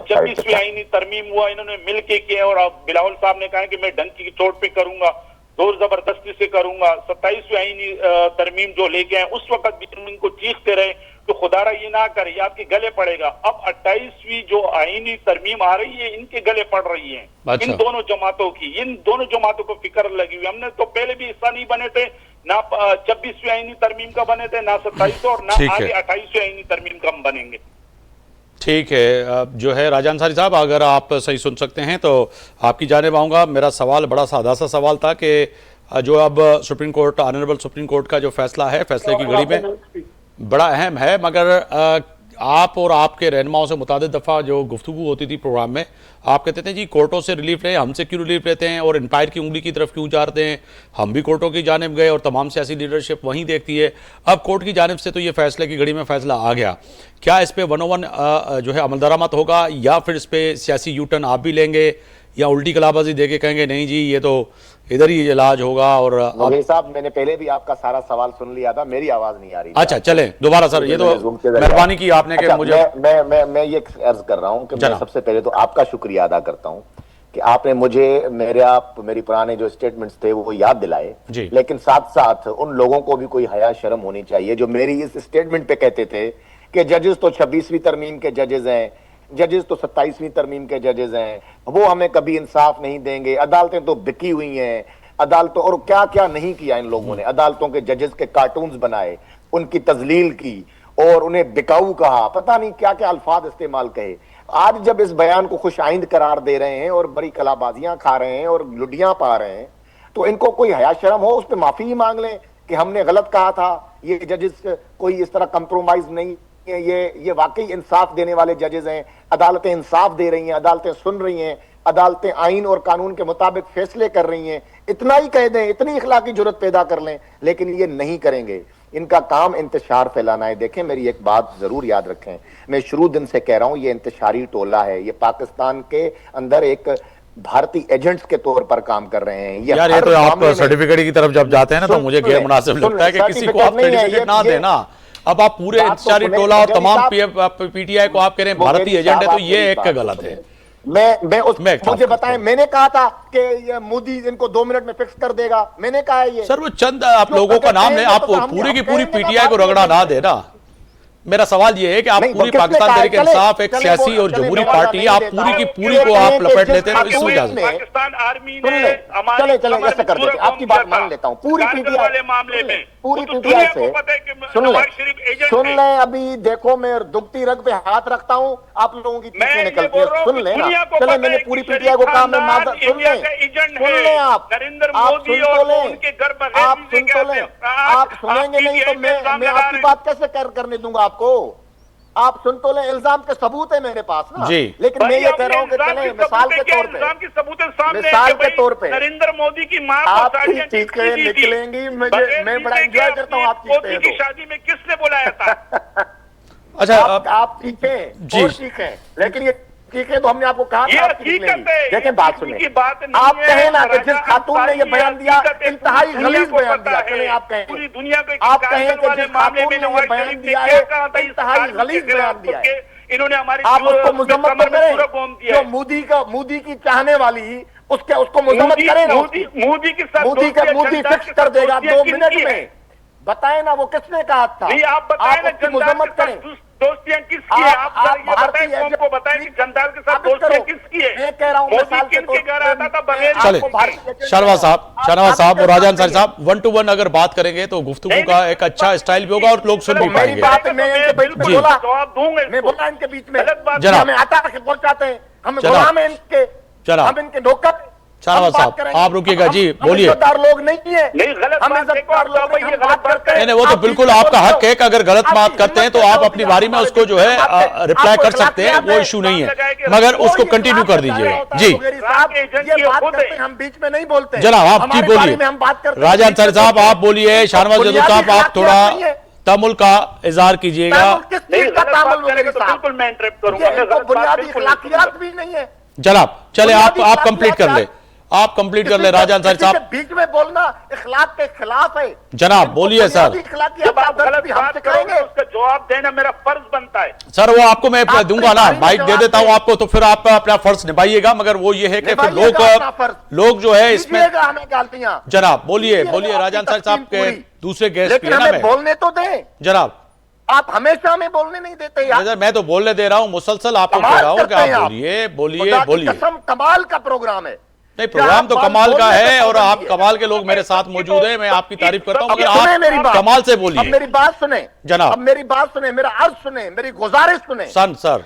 Speaker 3: 26वीं आईनी तरमीम हुआ, इन्होंने मिल के किया, और बिलावल साहब ने कहा कि मैं डंकी की चोट पे करूंगा। जोर जबरदस्ती से करूंगा। 27वीं आईनी तरमीम जो लेके आए उस वक्त भी तुम इनको चीखते रहे कि खुदारा ये ना करे, ये आपके गले पड़ेगा। अब 28वीं जो आईनी तरमीम आ रही है इनके गले पड़ रही है।
Speaker 1: अच्छा।
Speaker 3: इन दोनों जमातों की, इन दोनों जमातों को फिक्र लगी हुई। हमने तो पहले भी हिस्सा नहीं बने थे, ना 26वीं आईनी तरमीम का बने थे, ना 27 और ना आगे 28वीं आईनी तरमीम का हम बनेंगे।
Speaker 1: ठीक है, अब जो है राजा अंसारी साहब, अगर आप सही सुन सकते हैं तो आपकी जानिब आऊँगा। मेरा सवाल बड़ा सादा सा सवाल था कि जो अब supreme court, honourable supreme court का जो फैसला है, फैसले की घड़ी में बड़ा अहम है, मगर आप और आपके रहनुमाओं से मुतादिद दफ़ा जो गुफ्तगू होती थी प्रोग्राम में, आप कहते थे जी कोर्टों से रिलीफ लें, हमसे क्यों रिलीफ लेते हैं और एम्पायर की उंगली की तरफ क्यों जाते हैं, हम भी कोर्टों की जानिब गए और तमाम सियासी लीडरशिप वहीं देखती है। अब कोर्ट की जानिब से तो ये फैसले की घड़ी में फैसला आ गया, क्या इस पर 101 जो है अमल दरामद होगा या फिर इस पर सियासी यूटर्न आप भी लेंगे या उल्टी कलाबाजी दे के कहेंगे नहीं जी ये तो इधर ही इलाज होगा? और
Speaker 5: मुगेरी साहब, मैंने पहले भी आपका सारा सवाल सुन लिया था, मेरी आवाज नहीं आ रही।
Speaker 1: अच्छा चलें दोबारा सर, ये तो मेहरबानी की आपने कि मुझे
Speaker 5: मैं ये अर्ज कर रहा हूं कि मैं सबसे पहले तो आपका शुक्रिया अदा करता हूं कि आपने मुझे मेरी पुराने जो स्टेटमेंट्स थे वो याद दिलाए, लेकिन साथ साथ उन लोगों को भी कोई हया शर्म होनी चाहिए जो मेरी इस स्टेटमेंट पे कहते थे कि जजेस तो 26वीं तरमीम के जजेस हैं, जजेस तो 27वीं तरमीम के जजेस हैं, वो हमें कभी इंसाफ नहीं देंगे, अदालतें तो बिकी हुई हैं, अदालतों, और क्या क्या नहीं किया इन लोगों ने, अदालतों के जजेस के कार्टून्स बनाए, उनकी तजलील की और उन्हें बिकाऊ कहा, पता नहीं क्या क्या अल्फाज इस्तेमाल कहे। आज जब इस बयान को खुश आइंद करार दे रहे हैं और बड़ी कलाबाजियां खा रहे हैं और लुडियां पा रहे हैं, तो इनको कोई हया शर्म हो, उस पर माफी ही मांग लें कि हमने गलत कहा था, ये जजेस कोई इस तरह कंप्रोमाइज नहीं, ये वाकई इंसाफ देने वाले जजेस हैं, अदालतें इंसाफ दे रही हैं, अदालतें सुन रही हैं, अदालतें आइन और कानून के मुताबिक फैसले कर रही हैं, इतना ही कह दें, इतनी इखलाकी जुर्रत पैदा कर लें, लेकिन ये नहीं करेंगे। इनका काम इंतशार फैलाना है। देखें, मेरी एक बात जरूर याद रखें, मैं शुरू दिन से कह रहा हूं, ये इंतशारी टोला है, ये पाकिस्तान के अंदर एक भारतीय एजेंट्स के तौर पर काम कर रहे हैं।
Speaker 1: यार ये तो आप सर्टिफिकेट की तरफ जब जाते हैं ना तो मुझे गैर मुनासिब लगता है कि किसी को आप सर्टिफिकेट ना देना। अब आप पूरे इंतजारी टोला और तमाम पीटीआई को आप कह रहे हैं भारतीय एजेंट है, तो ये एक गलत है।
Speaker 5: मुझे बताएं, मैंने कहा था कि ये मोदी इनको 2 मिनट में फिक्स कर देगा, मैंने कहा है ये?
Speaker 1: सर वो चंद आप लोगों का नाम लें, आप पूरी की पूरी पीटीआई को रगड़ा ना देना। मेरा सवाल ये है कि आप पूरी पाकिस्तान तहरीक इंसाफ एक सियासी और जमहूरी पार्टी है, आप पूरी की पूरी को आप लपेट लेते हैं, तो इस वजह से
Speaker 3: पाकिस्तान आर्मी ने
Speaker 5: चले ऐसे कर देते, आपकी बात मान लेता हूँ, पूरी पीटीआई
Speaker 3: मामले में
Speaker 5: पूरी पीटीआई से सुन लें। अभी देखो मैं दुखती रग पे हाथ रखता हूँ, आप लोगों की चीखें निकलती है, सुन लें ना। चले, मैंने पूरी पीटीआई को कहा, मैं सुन लें, आप सुन तो लें, आप सुन तो लें, आप सुनेंगे नहीं तो मैं आपकी बात कैसे करने दूंगा आपको? आप सुन तो ले, इल्जाम के सबूत है मेरे पास ना जी। लेकिन मैं ये कह रहा हूँ कि चले मिसाल के तौर पे
Speaker 3: नरेंद्र मोदी की मां
Speaker 5: आपकी चीखें निकलेंगी, मैं बड़ा एंजॉय करता हूँ आपकी
Speaker 3: मोदी की शादी में किसने बुलाया था?
Speaker 5: अच्छा, आप चीखें जी, चीखें, लेकिन ये ठीक है, तो हमने आपको कहा था देखें, बात सुनिए, आप कहें ना कि जिस खातून ने ये बयान दिया इंतहाई गलीज बयान दिया, चलें आप कहें,
Speaker 3: पूरी दुनिया को
Speaker 5: आप कहें कि जिस खातून ने ये बयान दिया है इंतहाई गलीज बयान दिया है,
Speaker 3: इन्होंने हमारी
Speaker 5: आप उसको मुजम्मत तो करें, जो मोदी की चाहने वाली उसको मुजम्मत करें ना, मोदी फिक्स कर देगा 2 मिनट में। बताएं ना वो किसने कहा था,
Speaker 3: आप बताएं ना,
Speaker 5: उसकी मुजम्मत करें।
Speaker 3: दोस्तियां किसकी है? आप को बताएं कि जनता के साथ दोस्तियां किसकी है?
Speaker 5: मैं कह रहा हूं,
Speaker 3: मोदी किनके घर आता था बगैर?
Speaker 1: चले शाहनवाज साहब और राजा अंसारी साहब 1 to 1 अगर बात करेंगे तो गुफ्तगू का एक अच्छा स्टाइल भी होगा और लोग सुन भी पाएंगे।
Speaker 5: मैं बोला इनके बीच में, हमें आता पहुंचाते हैं, हम गुलाम हैं इनके, हम इनके नौकर।
Speaker 1: शाहनवाज साहब आप रुकिएगा जी, बोलिए।
Speaker 5: लोग नहीं है,
Speaker 1: नहीं, वो तो बिल्कुल आपका हक है कि अगर गलत बात करते हैं तो आप अपनी बारी में उसको जो है रिप्लाई कर सकते हैं, वो इशू नहीं है, मगर उसको कंटिन्यू कर दीजिएगा जी।
Speaker 5: हम बीच में नहीं बोलते
Speaker 1: जनाब, आप जी बोलिए। राजा अंसारी साहब आप बोलिए, शाहनवाज जदू साहब आप थोड़ा तमुल का इजहार कीजिएगा।
Speaker 5: बुनियादी इखलाकियात भी नहीं है
Speaker 1: जनाब, चले आप कंप्लीट कर ले। आप कंप्लीट कर ले राजा अंसारी साहब।
Speaker 5: बीच में बोलना इखलाक के खिलाफ है।
Speaker 1: जनाब बोलिए सर।
Speaker 3: जब आप गलत बात करेंगे उसका जवाब देना मेरा फर्ज बनता है।
Speaker 1: सर वो आपको मैं दूंगा ना, माइक दे देता हूं आपको, तो फिर आप अपना फर्ज निभाइएगा, मगर वो ये है कि फिर लोग जो है इसमें जनाब बोलिए राजा अंसारी साहब के दूसरे गेस्ट भी है ना,
Speaker 5: बोलने तो दें
Speaker 1: जनाब।
Speaker 5: आप हमेशा हमें बोलने नहीं देते यार।
Speaker 1: मैं तो बोलने दे रहा हूं, मुसलसल आपको कह रहा हूं कि आप बोलिए।
Speaker 5: कमाल का प्रोग्राम है।
Speaker 1: नहीं, प्रोग्राम तो कमाल का है और आप कमाल के लोग मेरे साथ मौजूद हैं, मैं आपकी तारीफ करता हूं, मगर आप कमाल से बोलिए।
Speaker 5: अब मेरी बात सुने
Speaker 1: जनाब,
Speaker 5: अब मेरी बात सुने, मेरा अर्ज सुने, मेरी गुजारिश सुने।
Speaker 1: सर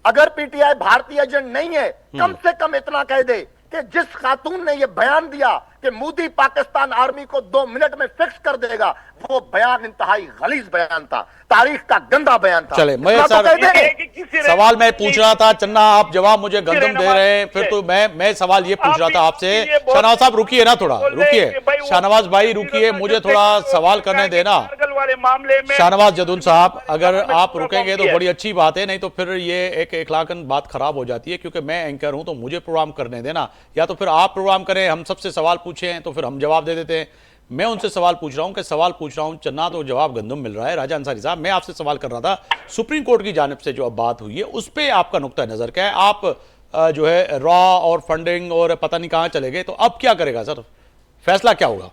Speaker 5: अगर पीटीआई भारतीय एजेंट नहीं है, कम से कम इतना कह दे कि जिस खातून ने यह बयान दिया कि मोदी पाकिस्तान आर्मी को 2 मिनट में फिक्स कर देगा, वो बयान इंतहाई गलीज बयान था, तारीख का गंदा बयान था।
Speaker 1: चले मैं सर सवाल मैं पूछ रहा था, चन्ना आप जवाब मुझे गंदम दे रहे हैं, फिर तो मैं सवाल ये पूछ रहा था आपसे। शाहनवाज साहब रुकिए ना, थोड़ा रुकिए, शाहनवाज भाई रुकिए, मुझे थोड़ा सवाल करने देना। शाहनवाज जदून साहब अगर आप रुकेंगे तो बड़ी अच्छी बात है, नहीं तो फिर ये एक इखलाकन बात खराब हो जाती है, क्योंकि मैं एंकर हूं तो मुझे प्रोग्राम करने देना, या तो फिर आप प्रोग्राम करें, हम सबसे सवाल पूछे हैं तो फिर हम जवाब दे देते हैं। मैं उनसे सवाल पूछ रहा हूं चन्ना तो जवाब गंदम मिल रहा है। राजा अंसारी साहब मैं आपसे सवाल कर रहा था, सुप्रीम कोर्ट की जानिब से जो अब बात हुई है उस पर आपका नुक्ता नजर क्या है? आप जो है रॉ और फंडिंग और पता नहीं कहां चले गए, तो अब क्या करेगा सर, फैसला क्या होगा?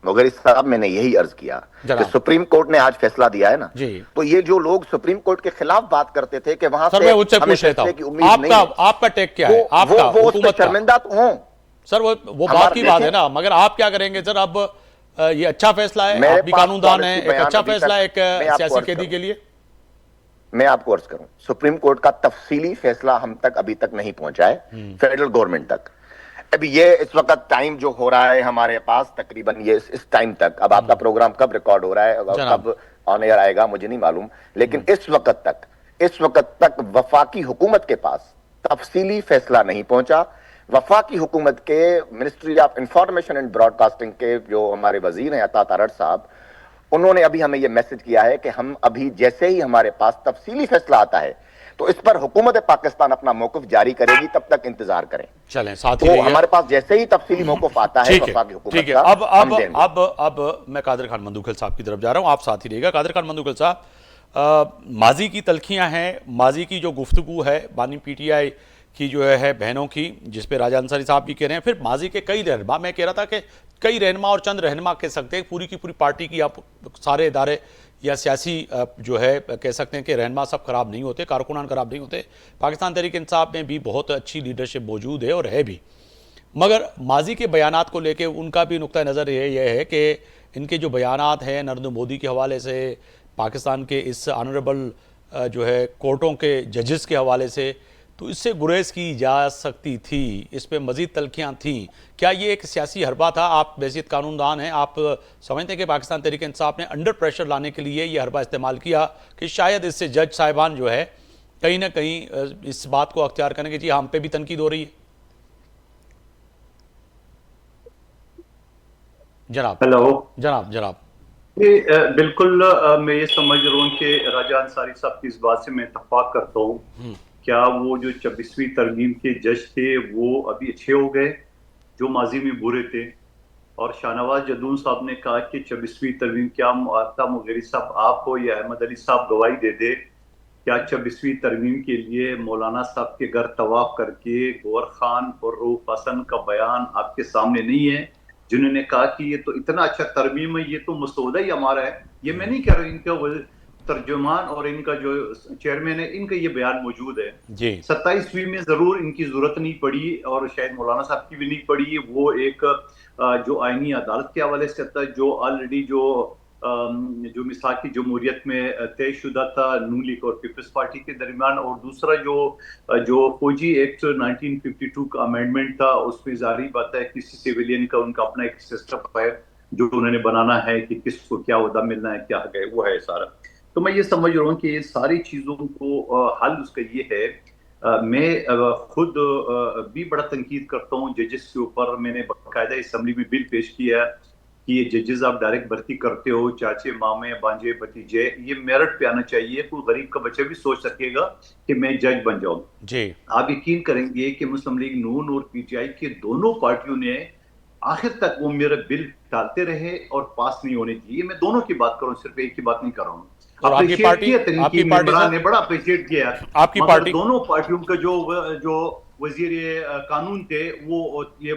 Speaker 5: मोगरी साहब मैंने यही अर्ज किया कि सुप्रीम कोर्ट ने आज फैसला दिया है ना
Speaker 1: जी,
Speaker 5: तो ये जो लोग सुप्रीम कोर्ट के खिलाफ बात करते थे कि वहां
Speaker 1: सर मैं उससे पूछ लेता हूं, आपका टेक क्या है? आपका हुकूमत
Speaker 5: शर्मिंदा तो हूं
Speaker 1: सर, वो बात की बात है ना, मगर आप क्या करेंगे सर? अब ये अच्छा फैसला है, आप भी कानूनदान है, एक अच्छा फैसला है एक सियासी कैदी के लिए।
Speaker 5: मैं आपको अर्ज करूं, सुप्रीम कोर्ट का तफसीली फैसला हम तक अभी तक नहीं पहुंचा है, फेडरल गवर्नमेंट तक। अभी ये इस वक्त टाइम जो हो रहा है हमारे पास तकरीबन ये इस टाइम तक, अब आपका प्रोग्राम कब रिकॉर्ड हो रहा है, कब ऑन एयर आएगा मुझे नहीं मालूम, लेकिन इस वक्त तक वफाकी हुकूमत के पास तफसीली फैसला नहीं पहुंचा। वफाकी हुकूमत के ministry of information and broadcasting के जो हमारे वजीर हैं अता तारड़ साहब, उन्होंने अभी हमें यह मैसेज किया है कि हम अभी जैसे ही हमारे पास तफसीली फैसला आता है तो इस पर हुकूमत पाकिस्तान अपना मौक़िफ़ जारी करेगी, तब तक इंतजार करें।
Speaker 1: चलें साथ ही
Speaker 5: तो हमारे पास जैसे ही तफसीली मौक़िफ़ आता है वफाकी हुकूमत का,
Speaker 1: अब मैं कादिर खान मंदूखल साहब की तरफ जा रहा हूं, आप साथ ही रहिएगा। कादिर खान मंदूखल साहब, माजी की तलखियां हैं, माजी की जो गुफ्तगू है बानी पीटीआई की जो है बहनों की, जिस पे राजा अंसारी साहब भी कह रहे हैं, फिर माजी के कई रहनुमा, मैं कह रहा था कि कई रहनुमा और चंद रहनुमा कह सकते हैं, पूरी की पूरी पार्टी की आप सारे इदारे या सियासी जो है कह सकते हैं कि रहनुमा सब खराब नहीं होते, कारकुनान खराब नहीं होते। पाकिस्तान तहरीक इंसाफ में भी बहुत अच्छी लीडरशिप मौजूद है और है भी, मगर माजी के बयानात को लेके उनका भी नुक्ता नज़र ये है कि इनके जो बयानात हैं नरेंद्र मोदी के हवाले से, पाकिस्तान के इस ऑनरेबल जो है कोर्टों के जजेस के हवाले से, तो इससे गुरेज की जा सकती थी, इस पे मजीद तलखियाँ थीं। क्या ये एक सियासी हरबा था? आप वैसे कानूनदान हैं, आप समझते हैं कि पाकिस्तान तहरीक इंसाफ ने अंडर प्रेशर लाने के लिए ये हरबा इस्तेमाल किया कि शायद इससे जज साहिबान जो है कहीं ना कहीं इस बात को अख्तियार करें कि जी हम पे भी तनकीद हो रही है? जनाब जनाब
Speaker 4: बिल्कुल मैं ये समझ रहा हूँ कि राजा अंसारी साहब की इस बात से मैं इत्तेफाक करता हूँ। क्या वो जो 26वीं तरमीम के जज थे वो अभी अच्छे हो गए जो माजी में बुरे थे? और शाहनवाज जदून साहब ने कहा कि 26वीं तरमीम, क्या आफ्ताब मोगरी साहब आप हो या अहमद अली साहब गवाही दे दे, क्या 26वीं तरमीम के लिए मौलाना साहब के घर तवाफ करके गौर खान और रूफ हसन का बयान आपके सामने नहीं है, जिन्होंने कहा कि ये तो इतना अच्छा तरमीम है, ये तो मसौदा ही हमारा है। ये मैं नहीं कह रहा, इनका तर्जुमान और इनका जो चेयरमैन है, इनका ये बयान मौजूद है जी। 27वीं में जरूर इनकी जरूरत नहीं पड़ी और शायद मौलाना साहब की भी नहीं पड़ी। वो एक जो आईनी अदालत के हवाले से था, जो ऑलरेडी जो मिसाकी जमहूरियत में तयशुदा था नून लीग और पीपल्स पार्टी के दरमियान, और दूसरा जो फौजी एक्ट 1952 का अमेंडमेंट था, उसमें जारी बात है किसी सिविलियन का उनका अपना एक सिस्टम है जो उन्होंने बनाना है कि किसको क्या ओहदा मिलना है, क्या है, वो है सारा। तो मैं ये समझ रहा हूँ कि ये सारी चीज़ों को हल उसका ये है। मैं खुद भी बड़ा तनकीद करता हूँ जजेस के ऊपर। मैंने बाकायदा असम्बली में बिल पेश किया कि ये जजेस आप डायरेक्ट भर्ती करते हो, चाचे मामे भांजे भतीजे, ये मेरिट पे आना चाहिए। कोई गरीब का बच्चा भी सोच सकेगा कि मैं जज बन जाऊं।
Speaker 1: जी।
Speaker 4: आप यकीन करेंगे कि मुस्लिम लीग नून और पीटीआई के दोनों पार्टियों ने आखिर तक वो मेरा बिल टालते रहे और पास नहीं होने दिए। मैं दोनों की बात करूं, सिर्फ एक की बात नहीं कर रहा हूं।
Speaker 1: और आपकी
Speaker 4: अप्रिशिएट
Speaker 1: पार्टी,
Speaker 4: किया
Speaker 1: आपकी
Speaker 4: तरीकी
Speaker 1: पार्टी
Speaker 4: इमरान
Speaker 1: सर,
Speaker 4: ने बड़ा अप्रिशिएट किया,
Speaker 1: आपकी
Speaker 4: मगर
Speaker 1: पार्टी,
Speaker 4: दोनों पार्टियों का जो वजीर कानून थे वो ये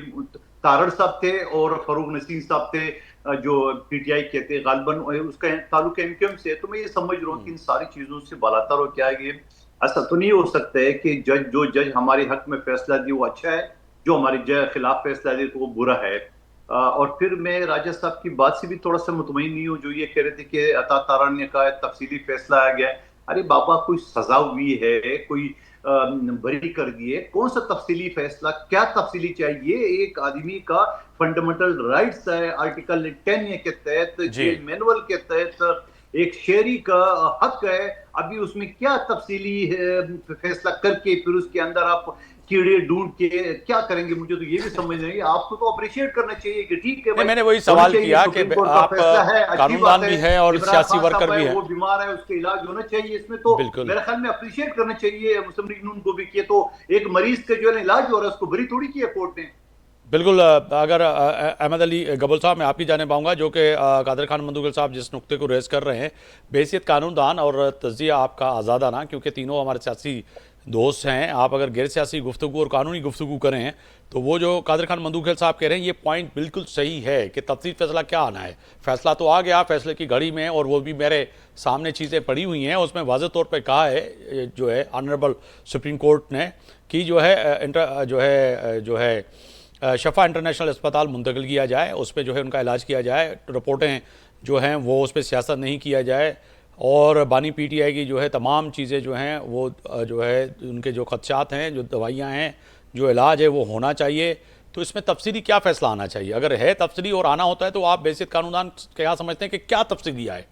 Speaker 4: तारड़ साहब थे और फरूक नसीम साहब थे, जो पीटीआई के थे, गालबन उसका ताल्लुक एमक्यूएम से। तो मैं ये समझ रहा हूँ कि इन सारी चीजों से बालातर हो क्या है। ऐसा तो नहीं हो सकता है कि जज हमारे हक में फैसला दिए वो अच्छा है, जो हमारे खिलाफ फैसला दिए तो वो बुरा है। और फिर मैं राजा साहब की बात से भी थोड़ा सा मुतमईन नहीं हूँ, जो ये कह रहे थे कि अता तारा ने कहा तफसीली फैसला आ गया। अरे बाबा, कोई सजा हुई है, कोई बरी कर दिए, कौन सा तफसीली फैसला, क्या तफसीली चाहिए? एक आदमी का फंडामेंटल राइट्स है, आर्टिकल 10 के तहत, जेल मैनुअल के तहत एक शहरी का हक है। अभी उसमें क्या तफसीली फैसला करके फिर उसके अंदर आप कीड़े ढूंढ के क्या करेंगे? मुझे तो ये भी समझ नहीं। आपको तो अप्रिशिएट करना चाहिए कि ठीक है भाई,
Speaker 1: मैंने वही सवाल किया कि आप कानूनदान भी है और सियासी वर्कर भी है,
Speaker 4: वो बीमार है, उसका इलाज होना चाहिए। इसमें तो मेरे ख्याल में अप्रिशिएट करना चाहिए मुस्लिम लीग नून को भी कि तो एक मरीज का जो है इलाज हो रहा है, उसको बरी थोड़ी किया कोर्ट ने।
Speaker 1: बिल्कुल। अगर अहमद अली गबुल साहब, मैं आपकी जाने पाऊंगा, जो कि कादर खान मंदूगल साहब जिस नुक्ते को रेज कर रहे हैं, बेहसियत कानूनदान और तजिया आपका आज़ादाना, क्योंकि तीनों हमारे सियासी दोस्त हैं, आप अगर गैर सियासी गुफ्तगू और कानूनी गुफ्तगू करें तो वो जो कादर खान मंदूगल साहब कह रहे हैं ये पॉइंट बिल्कुल सही है कि तफसील फैसला क्या आना है। फैसला तो आ गया फैसले की घड़ी में, और वो भी मेरे सामने चीज़ें पड़ी हुई हैं, उसमें वाज़ेह तौर पर कहा है जो है ऑनरेबल सुप्रीम कोर्ट ने कि जो है शफा इंटरनेशनल अस्पताल मुंतकिल किया जाए, उस पर जो है उनका इलाज किया जाए, रिपोर्टें जो हैं वो उस पर सियासत नहीं किया जाए, और बानी पीटीआई की जो है तमाम चीज़ें जो हैं वो जो है उनके जो खदशात हैं, जो दवाइयाँ हैं, जो इलाज है वो होना चाहिए। तो इसमें तफसीली क्या फ़ैसला आना चाहिए? अगर है तफसीली और आना होता है तो आप बेसिक कानूनदान क्या समझते हैं कि क्या तफसीली आए?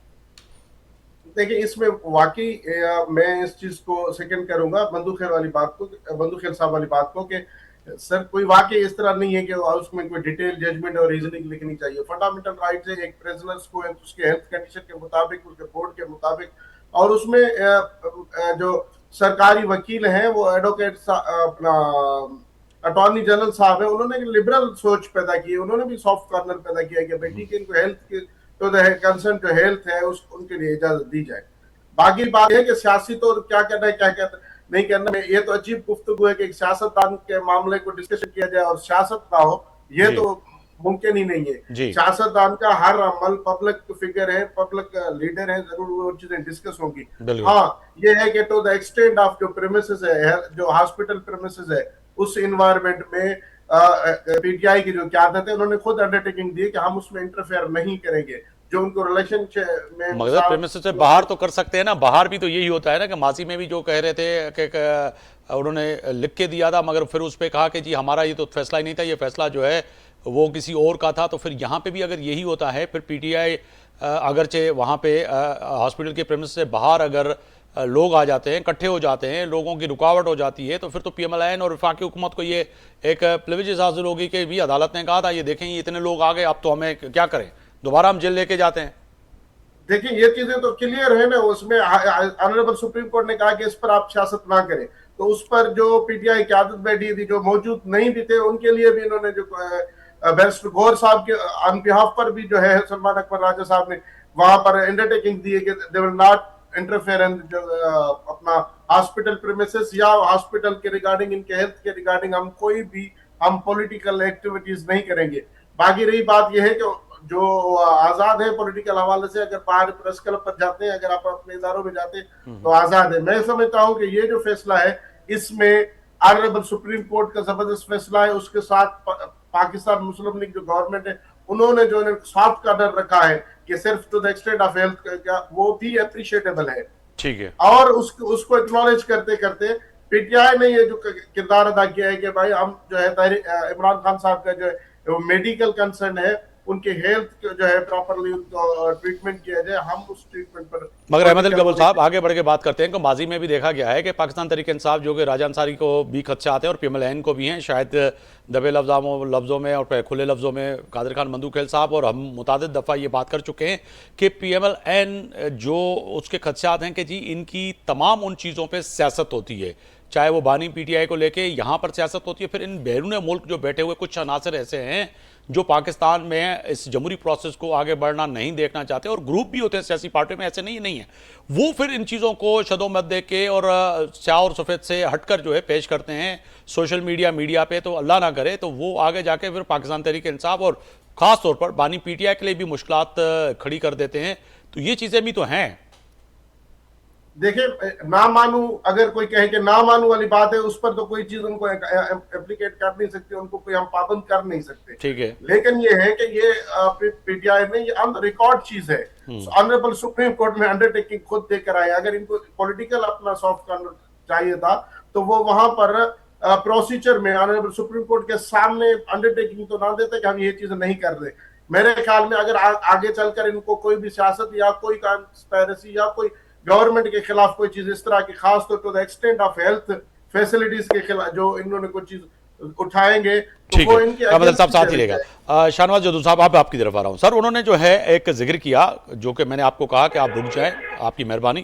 Speaker 2: देखिए, इसमें वाकई मैं इस चीज को सेकंड करूंगा, बंदूखेल वाली बात को, बंदूखेल साहब वाली बात को, कि सर कोई वाकई इस तरह नहीं है कि उसमें कोई डिटेल जजमेंट और रीजनिंग लिखनी चाहिए। फंडामेंटल राइट्स है एक प्रिजनर्स को, उसके हेल्थ कंडीशन के मुताबिक, उसके बोर्ड के मुताबिक, और उसमें जो सरकारी वकील हैं वो एडवोकेट अपना अटॉर्नी जनरल साहब है, उन्होंने एक लिबरल सोच पैदा की, उन्होंने भी सॉफ्ट कॉर्नर पैदा किया कि भाई ठीक है, इनको हेल्थ के तो कंसर्न जो हेल्थ है उनके लिए इजाजत दी जाए। बाकी बात है कि सियासी तो क्या करना है, क्या नहीं करना है, ये तो अजीब गुफ्तगू है कि एक सियासतदान के मामले को डिस्कशन किया जाए और सियासत ना हो, ये तो मुमकिन ही नहीं है। सियासतदान का हर अमल, पब्लिक फिगर है, पब्लिक लीडर है, जरूर वो चीजें डिस्कस होंगी। हाँ, ये है कि टू द एक्सटेंट ऑफ जो प्रेमिसेस है, जो हॉस्पिटल प्रेमिसेस है, उस इन्वायरमेंट में पीटीआई की जो क्यादत है, उन्होंने खुद अंडरटेकिंग दी कि हम उसमें इंटरफेयर नहीं करेंगे। जो उनको रिलेशनशिप में
Speaker 1: मगर प्रेमिसेस से बाहर तो कर सकते हैं ना, बाहर भी तो यही होता है ना, कि मासी में भी जो कह रहे थे कि उन्होंने लिख के दिया था, मगर फिर उस पर कहा कि जी हमारा ये तो फैसला ही नहीं था, ये फैसला जो है वो किसी और का था। तो फिर यहाँ पे भी अगर यही होता है, फिर पीटीआई अगरचे वहाँ पे हॉस्पिटल के प्रेमिस से बाहर अगर लोग आ जाते हैं, इकट्ठे हो जाते हैं, लोगों की रुकावट हो जाती है, तो फिर तो पीएमएलएन और वफाकी हुकूमत को ये एक प्रिविलेज हासिल होगी कि भी अदालत ने कहा था ये देखें ये इतने लोग आ गए, अब तो हमें क्या करें, दोबारा हम जेल लेके जाते हैं।
Speaker 2: देखिए, ये चीजें तो क्लियर है ना, उसमें ऑनरेबल सुप्रीम कोर्ट ने कहा कि इस पर आप सियासत ना करें, तो उस पर जो पीटीआई की आदत बैठी थी, जो मौजूद नहीं भी थे, उनके लिए भी इन्होंने जो बैरिस्टर गौर साहब के ऑन बिहाफ पर भी जो है सलमान अकबर राजा साहब ने वहां पर अंडरटेकिंग दी है कि they will not interfere in अपना हॉस्पिटल प्रीमिसेस या हॉस्पिटल के रिगार्डिंग, इनके हेल्थ के रिगार्डिंग हम पॉलिटिकल एक्टिविटीज नहीं करेंगे। बाकी रही बात यह है कि जो आजाद है पॉलिटिकल हवाले से, अगर बाहर प्रेस क्लब पर जाते हैं, अगर आप अपने इदारों में जाते हैं तो आजाद है। मैं समझता हूं कि ये जो फैसला है इसमें ऑनरेबल सुप्रीम कोर्ट का जबरदस्त फैसला है, उसके साथ पाकिस्तान मुस्लिम लीग जो गवर्नमेंट है उन्होंने जो सॉफ्ट कॉर्नर रखा है कि सिर्फ to the extent of health का, वो भी अप्रिशिएटेबल है।
Speaker 1: ठीक है।
Speaker 2: और उसको एक्नॉलेज करते करते पीटीआई ने ये जो किरदार अदा किया है कि भाई हम जो है इमरान खान साहब का जो है मेडिकल कंसर्न है उनके हेल्थ जो है प्रॉपरली उनको ट्रीटमेंट किया जाए, हम उस ट्रीटमेंट पर।
Speaker 1: मगर अहमद अली कबूल साहब, आगे बढ़ के बात करते हैं कि माजी में भी देखा गया है कि पाकिस्तान तहरीक इंसाफ जो कि राजा अंसारी को भी खदशात हैं और PMLN को भी हैं, शायद दबे लफ्ज़ों में और खुले लफ्ज़ों में कादिर खान मंदूखेल साहब और हम मुतादिद दफ़ा ये बात कर चुके हैं कि PMLN जो उसके खदशात हैं कि जी इनकी तमाम उन चीज़ों पर सियासत होती है, चाहे वो बानी PTI को लेके यहाँ पर सियासत होती है, फिर इन बैरून मुल्क जो बैठे हुए कुछ अनासर ऐसे हैं जो पाकिस्तान में इस जमहूरी प्रोसेस को आगे बढ़ना नहीं देखना चाहते, और ग्रुप भी होते हैं सियासी पार्टियों में, ऐसे नहीं है, वो फिर इन चीज़ों को शदोमत दे के और स्याह और सफ़ेद से हटकर जो है पेश करते हैं सोशल मीडिया पे। तो अल्लाह ना करे तो वो आगे जाके फिर पाकिस्तान तहरीक इंसाफ और ख़ास तौर पर बानी PTI के लिए भी मुश्किलात खड़ी कर देते हैं। तो ये चीज़ें भी तो हैं।
Speaker 2: देखिए, ना मानू, अगर कोई कहे कि ना मानू वाली बात है, उस पर तो कोई चीज उनको एप्लीकेट कर नहीं सकते, उनको कोई हम पाबंद कर नहीं सकते।
Speaker 1: ठीक है,
Speaker 2: लेकिन ये है कि ये PTI में ये ऑन रिकॉर्ड चीज है। ऑनरेबल सुप्रीम कोर्ट में अंडरटेकिंग खुद देकर आए। अगर इनको पॉलिटिकल अपना सॉफ्ट करना चाहिए था तो वो वहां पर प्रोसीजर में ऑनरेबल सुप्रीम कोर्ट के सामने अंडरटेकिंग तो ना देते कि हम ये चीज नहीं कर रहे। मेरे ख्याल में अगर आगे चलकर इनको कोई भी सियासत या कोई कंस्पिरेसी या कोई गवर्नमेंट के खिलाफ कोई चीज इस तरह की, खास तौर पर एक्सटेंट ऑफ हेल्थ फैसिलिटीज के खिलाफ जो इन्होंने कोई चीज उठाएंगे तो वो इनके
Speaker 1: साहब साथ ही रहेगा। शाहनवाज जदू साहब, आप आपकी तरफ आ रहा हूं। सर, उन्होंने जो है एक जिक्र किया जो कि मैंने आपको कहा कि आप रुक जाएं, आपकी मेहरबानी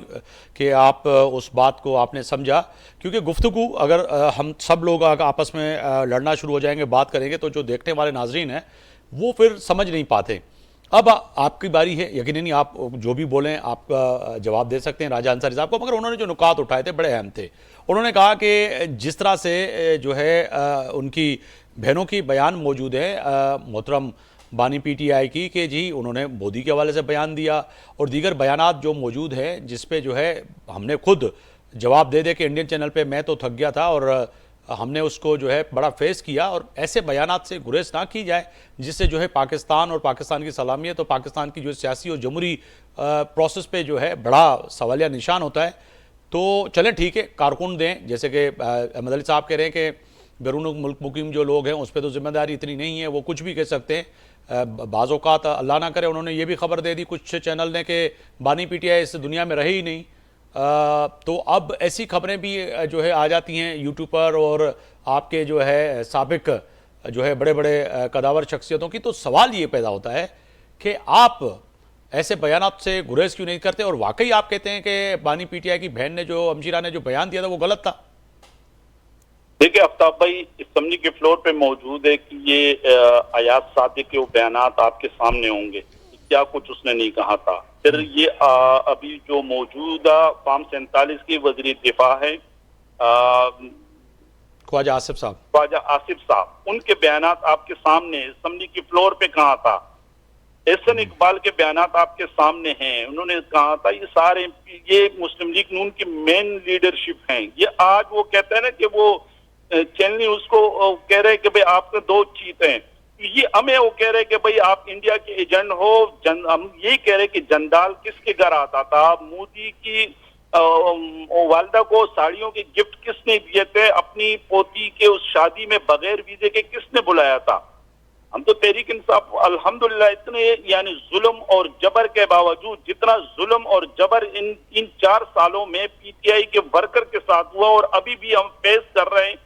Speaker 1: कि आप उस बात को आपने समझा, क्योंकि गुफ्तगू अगर हम सब लोग आपस में लड़ना शुरू हो जाएंगे, बात करेंगे, तो जो देखने वाले नाजरीन हैं वो फिर समझ नहीं पाते। अब आपकी बारी है, यकीनन आप जो भी बोलें आपका जवाब दे सकते हैं राजा अंसारी साहब को, मगर उन्होंने जो नुकात उठाए थे बड़े अहम थे। उन्होंने कहा कि जिस तरह से जो है उनकी बहनों की बयान मौजूद है मोहतरम बानी PTI की, कि जी उन्होंने मोदी के हवाले से बयान दिया और दीगर बयानात जो मौजूद हैं जिस पे जो है हमने खुद जवाब दे के इंडियन चैनल पे मैं तो थक गया था और हमने उसको जो है बड़ा फेस किया। और ऐसे बयानात से गुरेज ना की जाए जिससे जो है पाकिस्तान और पाकिस्तान की सलामियत और पाकिस्तान की जो सियासी और जमहूरी प्रोसेस पे जो है बड़ा सवालिया निशान होता है। तो चलें ठीक है, कारकुन दें, जैसे कि अहमद अली साहब कह रहे हैं कि बैरून मुल्क मुकीम जो लोग हैं उस पर तो जिम्मेदारी इतनी नहीं है, वो कुछ भी कह सकते हैं। बाज़ औक़ात अल्लाह ना करे उन्होंने ये भी खबर दे दी कुछ चैनल ने कि बानी PTI इस दुनिया में रहे ही नहीं। तो अब ऐसी खबरें भी जो है आ जाती हैं यूट्यूब पर और आपके जो है साबिक जो है बड़े बड़े कदावर शख्सियतों की। तो सवाल ये पैदा होता है कि आप ऐसे बयानात से गुरेज क्यों नहीं करते, और वाकई आप कहते हैं कि बानी PTI की बहन ने जो अमशीरा ने जो बयान दिया था वो गलत था?
Speaker 3: देखिए आफ्ताब भाई, असम्बली के फ्लोर पे मौजूद है कि ये अयाज सादिक के वो बयानात आपके सामने होंगे, क्या कुछ उसने नहीं कहा था। फिर ये अभी जो मौजूदा फार्म 47 की वज़ीर दिफा है
Speaker 1: ख्वाजा आसिफ साहब, उनके बयानात आपके सामने असम्बली की फ्लोर पे कहा था। एहसन इकबाल के बयानात आपके सामने हैं, उन्होंने कहा था ये सारे ये मुस्लिम लीग नून की मेन लीडरशिप हैं। ये आज वो कहते हैं ना कि वो चैनल उसको कह रहे हैं कि भाई आपके दो चीत हैं, ये हमें वो कह रहे हैं कि भाई आप इंडिया के एजेंट हो। हम यही कह रहे हैं कि जंदाल किसके घर आता था, मोदी की वालदा को साड़ियों के गिफ्ट किसने दिए थे, अपनी पोती के उस शादी में बगैर वीजे के किसने बुलाया था। हम तो तहरीक इंसाफ अल्हम्दुलिल्लाह इतने यानी जुल्म और जबर के बावजूद, जितना जुल्म और जबर इन 4 सालों में PTI के वर्कर के साथ हुआ और अभी भी हम फेस कर रहे हैं।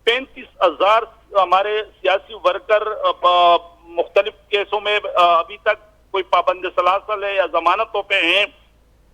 Speaker 1: 35,000 हमारे सियासी वर्कर मुख्तलिफ केसों में अभी तक कोई पाबंद सलासल है या जमानतों पे हैं,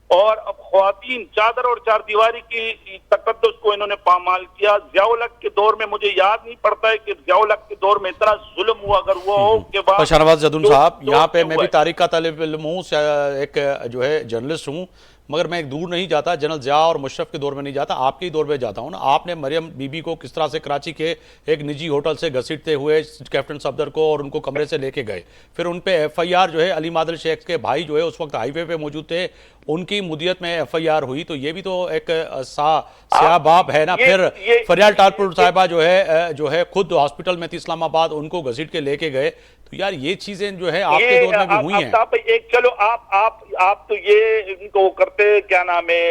Speaker 1: और अब ख्वातीन चादर और चार दीवारी की तकद्दुस को इन्होंने पामाल किया। ज़िया-उल-हक के दौर में मुझे याद नहीं पड़ता है कि ज़िया-उल-हक के दौर में इतना जुल्म हुआ, अगर हुआ हो के बाद। शाहनवाज जदून साहब, यहाँ पे मैं भी तारीख का तालिब इल्म हूँ, एक जो है जर्नलिस्ट हूँ, मगर मैं एक दूर नहीं जाता, जनरल ज़िया और मुशर्रफ के दौर में नहीं जाता, आपके ही दौर में जाता हूँ ना। आपने मरियम बीबी को किस तरह से कराची के एक निजी होटल से घसीटते हुए कैप्टन सफदर को और उनको कमरे से लेके गए, फिर उन पे FIR जो है अली मादल शेख के भाई जो है उस वक्त हाईवे पे मौजूद थे, उनकी मुदियत में FIR हुई। तो ये भी तो एक स्याह बाब है ना। फिर फरियाल टालपुर साहिबा जो है खुद हॉस्पिटल में थी इस्लामाबाद, उनको घसीट के लेके गए। तो यार ये चीजें जो है आपके दौर में भी हुई हैं।
Speaker 3: एक चलो आप तो ये इनको करते क्या नाम है,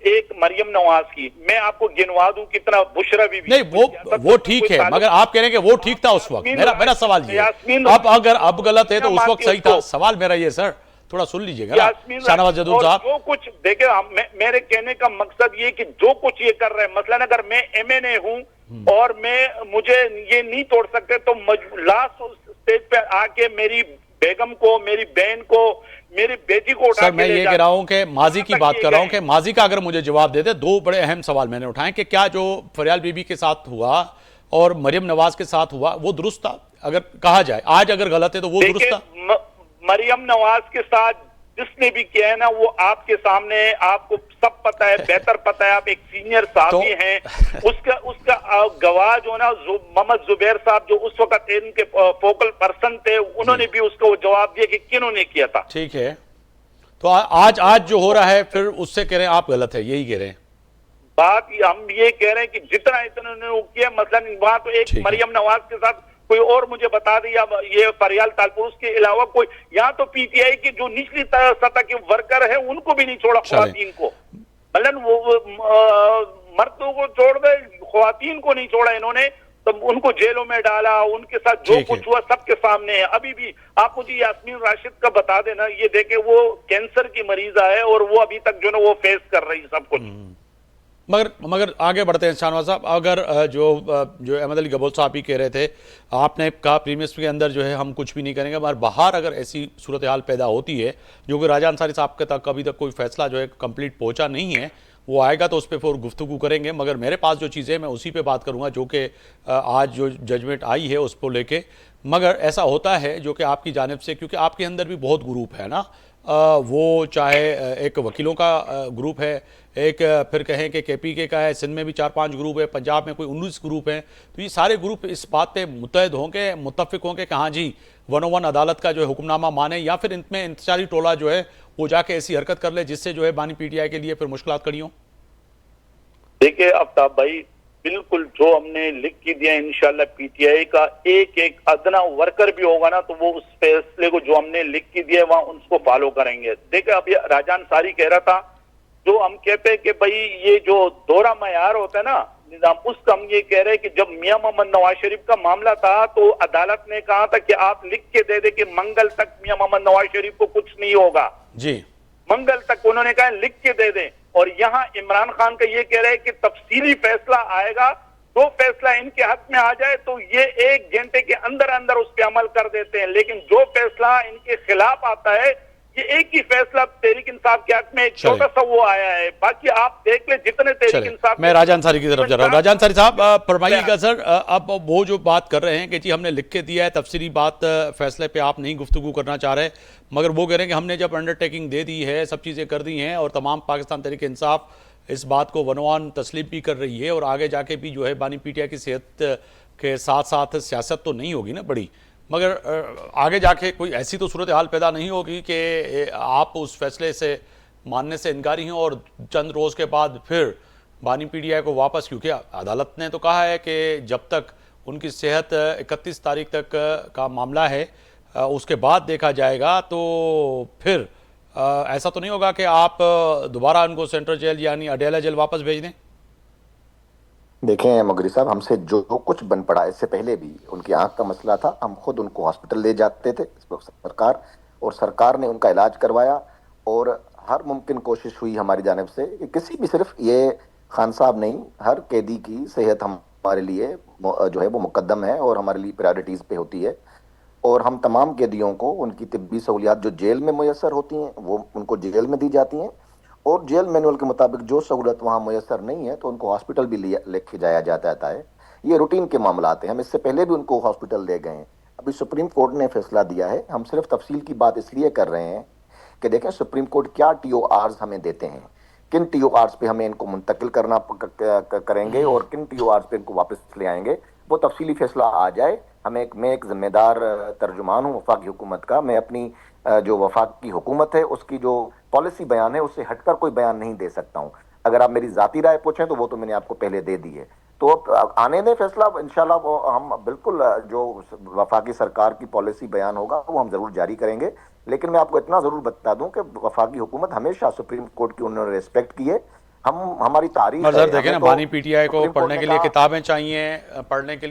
Speaker 3: एक मरियम नवाज की, मैं आपको गिनवा दूं कितना बुशरा बीबी।
Speaker 1: नहीं वो ठीक है, मगर आप कह रहे हैं कि वो ठीक था उस वक्त। मेरा सवाल ये है, अब गलत है तो उस वक्त सही था। सवाल मेरा ये सर, थोड़ा सुन लीजिएगा ना शाहनवाज जदून साहब।
Speaker 3: जो कुछ देखे, मेरे कहने का मकसद ये कि जो कुछ ये कर रहे हैं, मसलन अगर मैं MNA हूं और मुझे ये नहीं तोड़ सकते तो लास्ट स्टेज पे आके मेरी बेगम को, मेरी बहन को, मेरी बेटी को उठा
Speaker 1: सर मैं ये कह रहा हूं कि माजी की बात कर रहा हूं कि माजी का अगर मुझे जवाब देते। दो बड़े अहम सवाल मैंने उठाए कि क्या जो फरियाल बीबी के साथ हुआ और मरियम नवाज के साथ हुआ वो दुरुस्त था, अगर कहा जाए। आज अगर गलत है तो वो दुरुस्त था।
Speaker 3: मरियम नवाज के साथ जिसने भी किया है ना, वो आपके सामने, आपको सब पता है, बेहतर पता है, आप एक सीनियर साथी हैं। उसका गवाह जो ना मोहम्मद जुबैर साहब, जो उस वक्त इनके फोकल पर्सन थे, उन्होंने भी उसको जवाब दिया कि किन्होंने किया था।
Speaker 1: ठीक है, तो आज जो हो रहा है फिर उससे कह रहे हैं आप गलत है, यही कह रहे हैं
Speaker 3: बात। हम ये कह रहे हैं कि जितना इन्होंने किया, मसलन वहां तो एक मरियम नवाज के साथ कोई और मुझे बता दिया, ये फरियाल तालपुर, उसके अलावा कोई, यहाँ तो PTI की जो निचली सतह के वर्कर है उनको भी नहीं छोड़ा, ख्वातीन को, मतलब वो मर्दों को छोड़ दे, ख्वातीन को नहीं छोड़ा इन्होंने, तो उनको जेलों में डाला। उनके साथ जो कुछ हुआ सबके सामने है। अभी भी आप मुझे यास्मीन राशिद का बता देना, ये देखे वो कैंसर की मरीजा है और वो अभी तक जो ना वो फेस कर रही है सब कुछ।
Speaker 1: मगर आगे बढ़ते हैं शाहनवाज साहब। अगर जो अहमद अली गबोल साहब ही कह रहे थे, आपने कहा प्रीमियस के अंदर जो है हम कुछ भी नहीं करेंगे, मगर बाहर अगर ऐसी सूरत हाल पैदा होती है, जो कि राजा अंसारी साहब के तक अभी तक कोई फैसला जो है कंप्लीट पहुंचा नहीं है, वो आएगा तो उस पर फिर गुफ्तगू करेंगे। मगर मेरे पास जो चीज़ें मैं उसी पे बात करूंगा जो कि आज जो जजमेंट आई है उस को लेके। मगर ऐसा होता है जो कि आपकी जानिब से, क्योंकि आपके अंदर भी बहुत ग्रुप है ना, वो चाहे एक वकीलों का ग्रुप है, एक फिर कहें कि KPK का है, सिंध में भी 4-5 ग्रुप है, पंजाब में कोई 19 ग्रुप हैं। तो ये सारे ग्रुप इस बात पे मुत्तहद होंगे, मुत्तफिक होंगे कि हाँ जी 101 अदालत का जो है हुक्मनामा माने, या फिर इनमें इंतजारी टोला जो है वो जाके ऐसी हरकत कर ले जिससे जो है बानी PTI के लिए फिर मुश्किलात खड़ी हों।
Speaker 3: देखिए आफ्ताब भाई, बिल्कुल जो हमने लिख के दिया, इंशाल्लाह PTI का एक एक अदना वर्कर भी होगा ना, तो वो उस फैसले को जो हमने लिख के दिया वहां उसको फॉलो करेंगे। देखिए अभी राजा अंसारी कह रहा था, जो हम कहते हैं कि भाई ये जो दोहरा मयार होता है ना निजाम, उसका हम ये कह रहे हैं कि जब मियां मोहम्मद नवाज शरीफ का मामला था तो अदालत ने कहा था कि आप लिख के दे दे कि मंगल तक मियां मोहम्मद नवाज शरीफ को कुछ नहीं होगा
Speaker 1: जी,
Speaker 3: मंगल तक उन्होंने कहा लिख के दे दें। और यहाँ इमरान खान का ये कह रहे हैं कि तफसीली फैसला आएगा, जो फैसला इनके हक में आ जाए तो ये 1 घंटे के अंदर अंदर उस पर अमल कर देते हैं, लेकिन जो फैसला इनके खिलाफ आता है, ये एक ही फैसला तहरीक इंसाफ के हक में एक छोटा सा वो आया है। बाकी आप देख ले जितने तहरीक इंसाफ।
Speaker 1: मैं राजा अंसारी की तरफ जा रहा हूँ। राजा अंसारी साहब फरमाइएगा सर, अब वो जो बात कर रहे हैं कि जी हमने लिख के दिया है, तफसीली बात फैसले पे आप नहीं गुफ्तगू करना चाह रहे, मगर वो कह रहे हैं कि हमने जब अंडरटेकिंग दे दी है, सब चीज़ें कर दी हैं और तमाम पाकिस्तान तहरीक इंसाफ इस बात को वनवान तस्लीम भी कर रही है और आगे जाके भी जो है बानी PTI की सेहत के साथ साथ सियासत तो नहीं होगी ना बड़ी, मगर आगे जाके कोई ऐसी तो सूरत हाल पैदा नहीं होगी कि आप उस फैसले से मानने से इनकारी हों और चंद रोज़ के बाद फिर बानी PTI को वापस, क्योंकि अदालत ने तो कहा है कि जब तक उनकी सेहत 31 तारीख तक का मामला है उसके बाद देखा जाएगा, तो फिर ऐसा तो नहीं होगा कि आप दोबारा उनको सेंट्रल जेल यानी अडेला जेल वापस भेज दें।
Speaker 5: देखें मगरी साहब, हमसे जो कुछ बन पड़ा, इससे पहले भी उनकी आंख का मसला था, हम खुद उनको हॉस्पिटल ले जाते थे सरकार ने उनका इलाज करवाया और हर मुमकिन कोशिश हुई हमारी जानिब से कि किसी भी, सिर्फ ये खान साहब नहीं, हर कैदी की सेहत हमारे लिए जो है वो मुकद्दम है और हमारे लिए प्रायोरिटीज पे होती है। और हम तमाम कैदियों को उनकी तिब्बी सहूलियात जो जेल में मुयसर होती हैं वो उनको जेल में दी जाती हैं, और जेल मैनुअल के मुताबिक जो सहूलत वहाँ मुयसर नहीं है तो उनको हॉस्पिटल भी लेके जाया जाता है। ये रूटीन के मामला आते हैं, हम इससे पहले भी उनको हॉस्पिटल ले गए हैं। अभी सुप्रीम कोर्ट ने फैसला दिया है, हम सिर्फ तफसील की बात इसलिए कर रहे हैं कि देखें सुप्रीम कोर्ट क्या TORs हमें देते हैं, किन TORs पे हमें इनको मुंतकिल करना करेंगे और किन TORs पे इनको वापस ले आएंगे, वो तफसीली फैसला आ जाए। मैं एक जिम्मेदार तर्जुमान हूँ वफाकी हुकूमत का, मैं अपनी जो वफाक की हुकूमत है उसकी जो पॉलिसी बयान है उससे हटकर कोई बयान नहीं दे सकता हूँ। अगर आप मेरी जाती राय पूछें तो वो तो मैंने आपको पहले दे दी है, तो आने दें फैसला, इंशाल्लाह वो हम बिल्कुल जो वफाकी सरकार की पॉलिसी बयान होगा वो हम जरूर जारी करेंगे। लेकिन मैं आपको इतना जरूर बता दूं कि वफाकी हुकूमत हमेशा सुप्रीम कोर्ट की उन्होंने रिस्पेक्ट की है, हमारी तारीख
Speaker 1: और
Speaker 5: है,
Speaker 1: सर देखें ना,
Speaker 5: तो
Speaker 1: बानी पीटीआई को
Speaker 5: सुप्रीम कोर्ट
Speaker 1: पढ़ने
Speaker 5: ने
Speaker 1: के लिए
Speaker 5: कहा-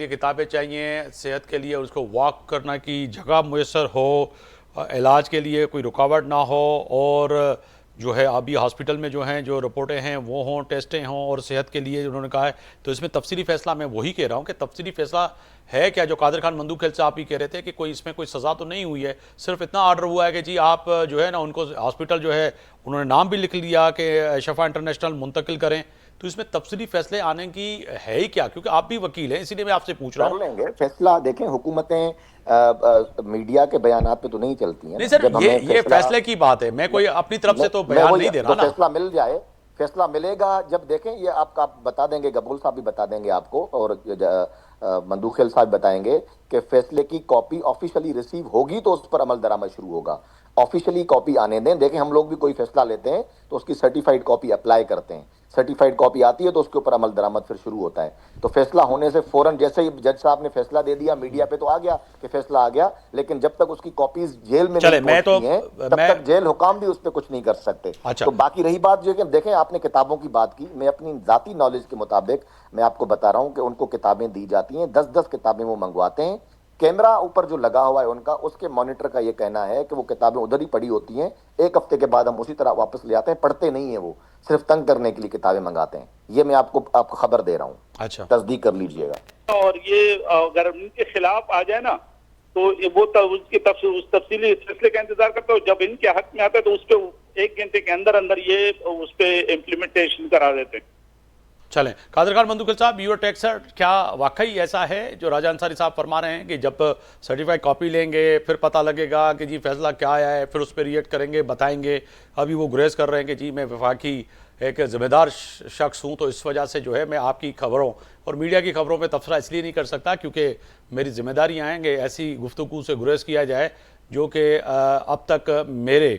Speaker 1: किताबें चाहिए, सेहत के लिए उसको वॉक करना की जगह मुयसर हो, इलाज के लिए कोई रुकावट ना हो, और जो है अभी हॉस्पिटल में जो हैं जो रिपोर्टें हैं वो हों, टेस्टें हों, और सेहत के लिए उन्होंने कहा है। तो इसमें तफसीली फैसला, मैं वही कह रहा हूँ कि तफसीली फैसला है क्या, जो कादिर खान मंदू खेल से आप ही कह रहे थे कि कोई इसमें कोई सज़ा तो नहीं हुई है, सिर्फ इतना आर्डर हुआ है कि जी आप जो है ना उनको हॉस्पिटल जो है उन्होंने नाम भी लिख लिया कि शफा इंटरनेशनल मुंतकिल करें। तो इसमें तफसीली फैसले आने की है ही क्या, क्योंकि आप भी वकील हैं, इसीलिए मैं आपसे पूछ रहा हूँ।
Speaker 5: कर लेंगे फैसला। देखें, हुकूमतें मीडिया के बयानात पे तो नहीं चलती हैं।
Speaker 1: नहीं सर, ये फैसले की बात है, मैं कोई अपनी तरफ से तो बयान नहीं दे रहा ना।
Speaker 5: फैसला मिल जाए, फैसला मिलेगा जब, देखें ये आपका बता देंगे, गबूल साहब भी बता देंगे आपको, और मंदूखेल साहब बताएंगे कि फैसले की कॉपी ऑफिशियली रिसीव होगी तो उस पर अमल दरामद शुरू होगा। ऑफिशियली कॉपी आने दें। देखें, हम लोग भी कोई फैसला लेते हैं तो उसकी सर्टिफाइड कॉपी अप्लाई करते हैं, सर्टिफाइड कॉपी आती है तो उसके ऊपर अमल दरामद फिर शुरू होता है। तो फैसला होने से फौरन, जैसे ही जज साहब ने फैसला दे दिया, मीडिया पे तो आ गया कि फैसला आ गया, लेकिन जब तक उसकी कॉपीज जेल में नहीं पहुंचती हैं, तब तक जेल हुकाम भी उस पर कुछ नहीं कर सकते।
Speaker 1: अच्छा।
Speaker 5: तो बाकी रही बात जो है कि देखें, आपने किताबों की बात की, मैं अपनी जाती नॉलेज के मुताबिक मैं आपको बता रहा हूं कि उनको किताबें दी जाती हैं, 10-10 किताबें वो मंगवाते हैं। कैमरा ऊपर जो लगा हुआ है उनका, उसके मॉनिटर का ये कहना है कि वो किताबें उधर ही पड़ी होती हैं, एक हफ्ते के बाद हम उसी तरह वापस ले आते हैं, पढ़ते नहीं है, वो सिर्फ तंग करने के लिए किताबें मंगाते हैं। ये मैं आपको खबर दे रहा हूँ।
Speaker 1: अच्छा,
Speaker 5: तस्दीक कर लीजिएगा।
Speaker 3: और ये अगर उनके खिलाफ आ जाए ना तो वो उस तफसीली फैसले का इंतजार करते हो, जब इनके हक में आता है तो उस पर 1 घंटे के अंदर अंदर ये उस पर इम्प्लीमेंटेशन करा देते हैं।
Speaker 1: चलें, कादिर खान मंदूखेल साहब, यूर टेक सर, क्या वाकई ऐसा है जो राजा अंसारी साहब फरमा रहे हैं कि जब सर्टिफाइड कॉपी लेंगे फिर पता लगेगा कि जी फैसला क्या आया है, फिर उस पर रिएक्ट करेंगे, बताएंगे? अभी वो गुरेज कर रहे हैं कि जी मैं वफाकी एक ज़िम्मेदार शख्स हूँ, तो इस वजह से जो है मैं आपकी खबरों और मीडिया की खबरों पे तबसरा इसलिए नहीं कर सकता क्योंकि मेरी जिम्मेदारियाँ हैं कि ऐसी गुफ्तगू से गुरेज किया जाए जो कि अब तक मेरे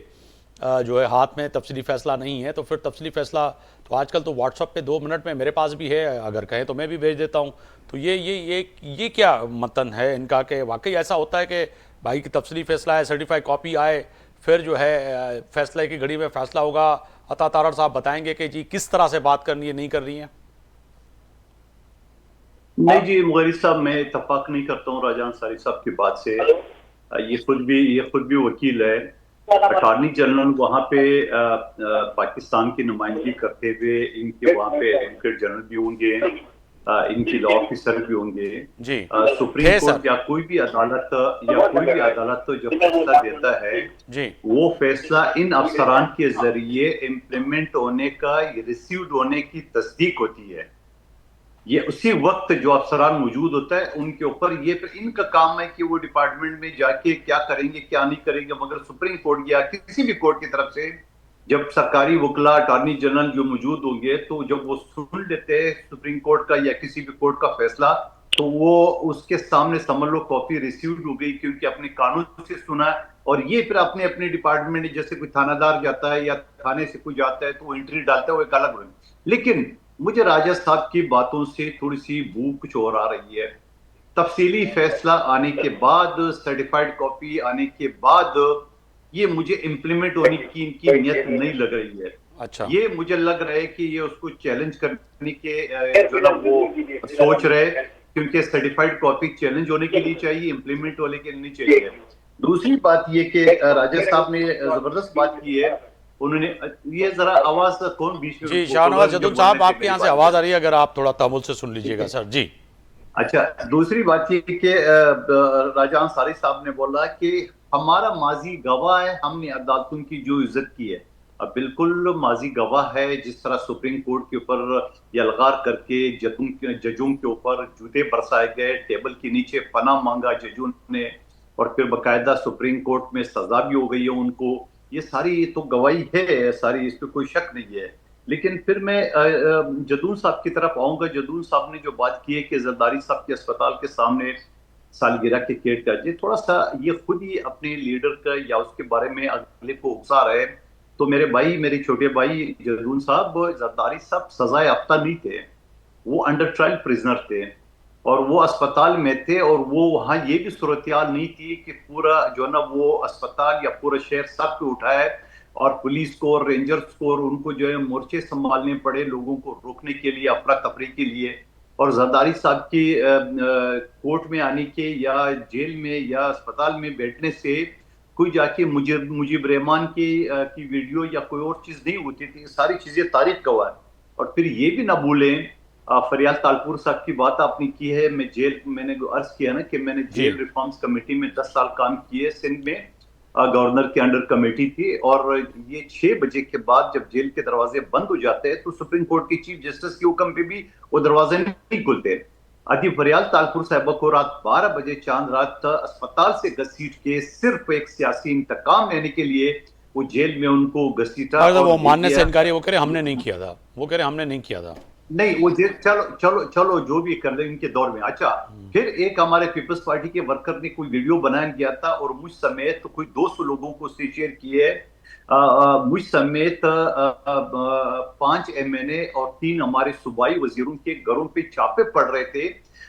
Speaker 1: जो है हाथ में तफसीली फ़ैसला नहीं है। तो फिर तफसीली फ़ैसला तो आजकल तो व्हाट्सअप पे 2 मिनट में मेरे पास भी है, अगर कहें तो मैं भी भेज देता हूँ। तो ये क्या मतन है इनका कि वाकई ऐसा होता है कि भाई की तफसीली फ़ैसला है, सर्टिफाइड कॉपी आए, फिर जो है फैसले की घड़ी में फ़ैसला होगा। अता तारड़ साहब बताएंगे कि जी किस तरह से बात करनी है, नहीं कर रही है।
Speaker 4: नहीं जी मुगैरी साहब, मैं इत्तफाक नहीं करता हूँ राजा अंसारी साहब की बात से। ये खुद भी वकील है। अटॉर्नी जनरल वहाँ पे पाकिस्तान की नुमाइंदगी करते हुए, इनके वहाँ पे एडवोकेट जनरल भी होंगे, इनके लॉ ऑफिसर भी होंगे
Speaker 1: जी।
Speaker 4: सुप्रीम कोर्ट या कोई भी अदालत जो फैसला देता है
Speaker 1: जी,
Speaker 4: वो फैसला इन अफसरान के जरिए इम्प्लीमेंट होने का, रिसीव्ड होने की तस्दीक होती है। ये उसी वक्त जो अफसरान मौजूद होता है उनके ऊपर, ये फिर इनका काम है कि वो डिपार्टमेंट में जाके क्या करेंगे क्या नहीं करेंगे। मगर सुप्रीम कोर्ट या किसी भी कोर्ट की तरफ से जब सरकारी वकला, अटॉर्नी जनरल जो मौजूद होंगे, तो जब वो सुन लेते हैं सुप्रीम कोर्ट का या किसी भी कोर्ट का फैसला, तो वो उसके सामने समझ लो कॉपी रिसीव्ड हो गई, क्योंकि अपने कानून से सुना। और ये फिर अपने अपने डिपार्टमेंट, जैसे कोई थानादार जाता है या थाने से कोई जाता है तो वो एंट्री डालता है, वो एक अलग। लेकिन मुझे राजा साहब की बातों से थोड़ी सी बू कुछ और आ रही है। तफसीली फैसला आने के बाद, सर्टिफाइड कॉपी आने के बाद, ये मुझे इम्प्लीमेंट होने की इनकी नीयत नहीं लग रही है।
Speaker 1: अच्छा,
Speaker 4: ये मुझे लग रहा है कि ये उसको चैलेंज करने के जो ना वो सोच रहे, क्योंकि सर्टिफाइड कॉपी चैलेंज होने के लिए चाहिए, इम्प्लीमेंट होने के लिए नहीं चाहिए। दूसरी बात ये कि राजा साहब ने जबरदस्त बात की है। उन्होंने ये जरा आवाज कौन बीच में?
Speaker 1: जी शाहनवाज जदून साहब, आपके यहाँ से आवाज आ रही है, अगर आप थोड़ा तमुल से सुन लीजिएगा सर। जी
Speaker 4: अच्छा, दूसरी बात ये कि राजा अंसारी साहब ने बोला कि हमारा माजी गवाह है, हमने अदालतों की जो इज्जत की है। अब बिल्कुल माजी गवाह है। जिस तरह सुप्रीम कोर्ट के ऊपर यलगार करके जजों के ऊपर जूते बरसाए गए, टेबल के नीचे पनाह मांगा जजों ने, और फिर बाकायदा सुप्रीम कोर्ट में सजा भी हो गई है उनको, ये सारी तो गवाही है सारी, इस पर कोई शक नहीं है। लेकिन फिर मैं जदून साहब की तरफ आऊंगा। जदून साहब ने जो बात की है कि जरदारी साहब के अस्पताल के सामने सालगिरह के केक का, ये थोड़ा सा ये खुद ही अपने लीडर का या उसके बारे में अगले को उकसा रहे। तो मेरे भाई, मेरे छोटे भाई जदून साहब, जरदारी साहब सजाए याफ्ता नहीं थे, वो अंडर ट्रायल प्रिजनर थे और वो अस्पताल में थे। और वो वहाँ ये भी सूरत हाल नहीं थी कि पूरा जो है ना वो अस्पताल या पूरा शहर सब पे उठाए और पुलिस को और रेंजर्स को, और उनको जो है मोर्चे संभालने पड़े लोगों को रोकने के लिए, अफरा तफरी के लिए। और जरदारी साहब की कोर्ट में आने के या जेल में या अस्पताल में बैठने से कोई जाके मुजीब रहमान की वीडियो या कोई और चीज नहीं होती थी। सारी चीजें तारीख गवाह है। और फिर ये भी ना भूलें, फरियाल तालपुर साहब की बात आपने की है, मैंने अर्ज किया ना कि मैंने जेल रिफॉर्म्स कमेटी में 10 साल काम किए सिंध में, गवर्नर के अंडर कमेटी थी। और ये 6 बजे के बाद जब जेल के दरवाजे बंद हो जाते हैं तो सुप्रीम कोर्ट की चीफ जस्टिस के हुक्म पे भी वो दरवाजे नहीं खुलते। अदी फरियाल तालपुर साहब को रात 12 बजे चांद रात अस्पताल से घसीट के सिर्फ एक सियासी इंतकाम लेने के लिए वो जेल में उनको घसीटा।
Speaker 1: वो मानने से इनकार है, वो कह रहे हमने नहीं किया था, वो कह रहे हमने नहीं किया था।
Speaker 4: नहीं, वो चलो जो भी कर ले इनके दौर में। अच्छा, फिर एक हमारे पीपल्स पार्टी के वर्कर ने कोई वीडियो बनाया गया था और मुझ समेत तो कोई 200 लोगों को उसने शेयर किए। मुझ समेत 5 MNA और 3 हमारे सूबाई वजीरों के घरों पे छापे पड़ रहे थे।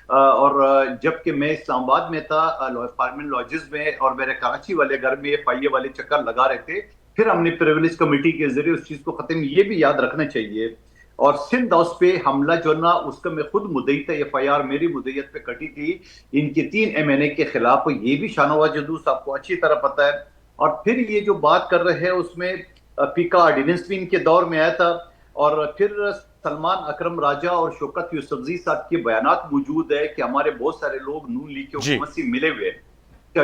Speaker 4: और जबकि मैं इस्लामाबाद में था पार्लियामेंट लॉजेस में, और मेरे कराची वाले घर में FIA वाले चक्कर लगा रहे थे। फिर हमने प्रिविलेज कमेटी के जरिए उस चीज को खत्म, ये भी याद रखना चाहिए। और सिंध हाउस पे हमला जो ना, उसका मैं खुद मुद्दई था, FIR मेरी मुद्दईयत पे कटी थी इनके 3 MNA के खिलाफ, ये भी शाहनवाज जदू साहब को अच्छी तरह पता है। और फिर ये जो बात कर रहे हैं उसमें पीका ऑर्डिनेंस भी इनके दौर में आया था। और फिर सलमान अकरम राजा और शौकत यूसुफजई साहब के बयानात मौजूद है कि हमारे बहुत सारे लोग नून लीग के हुकूमत से मिले हुए हैं।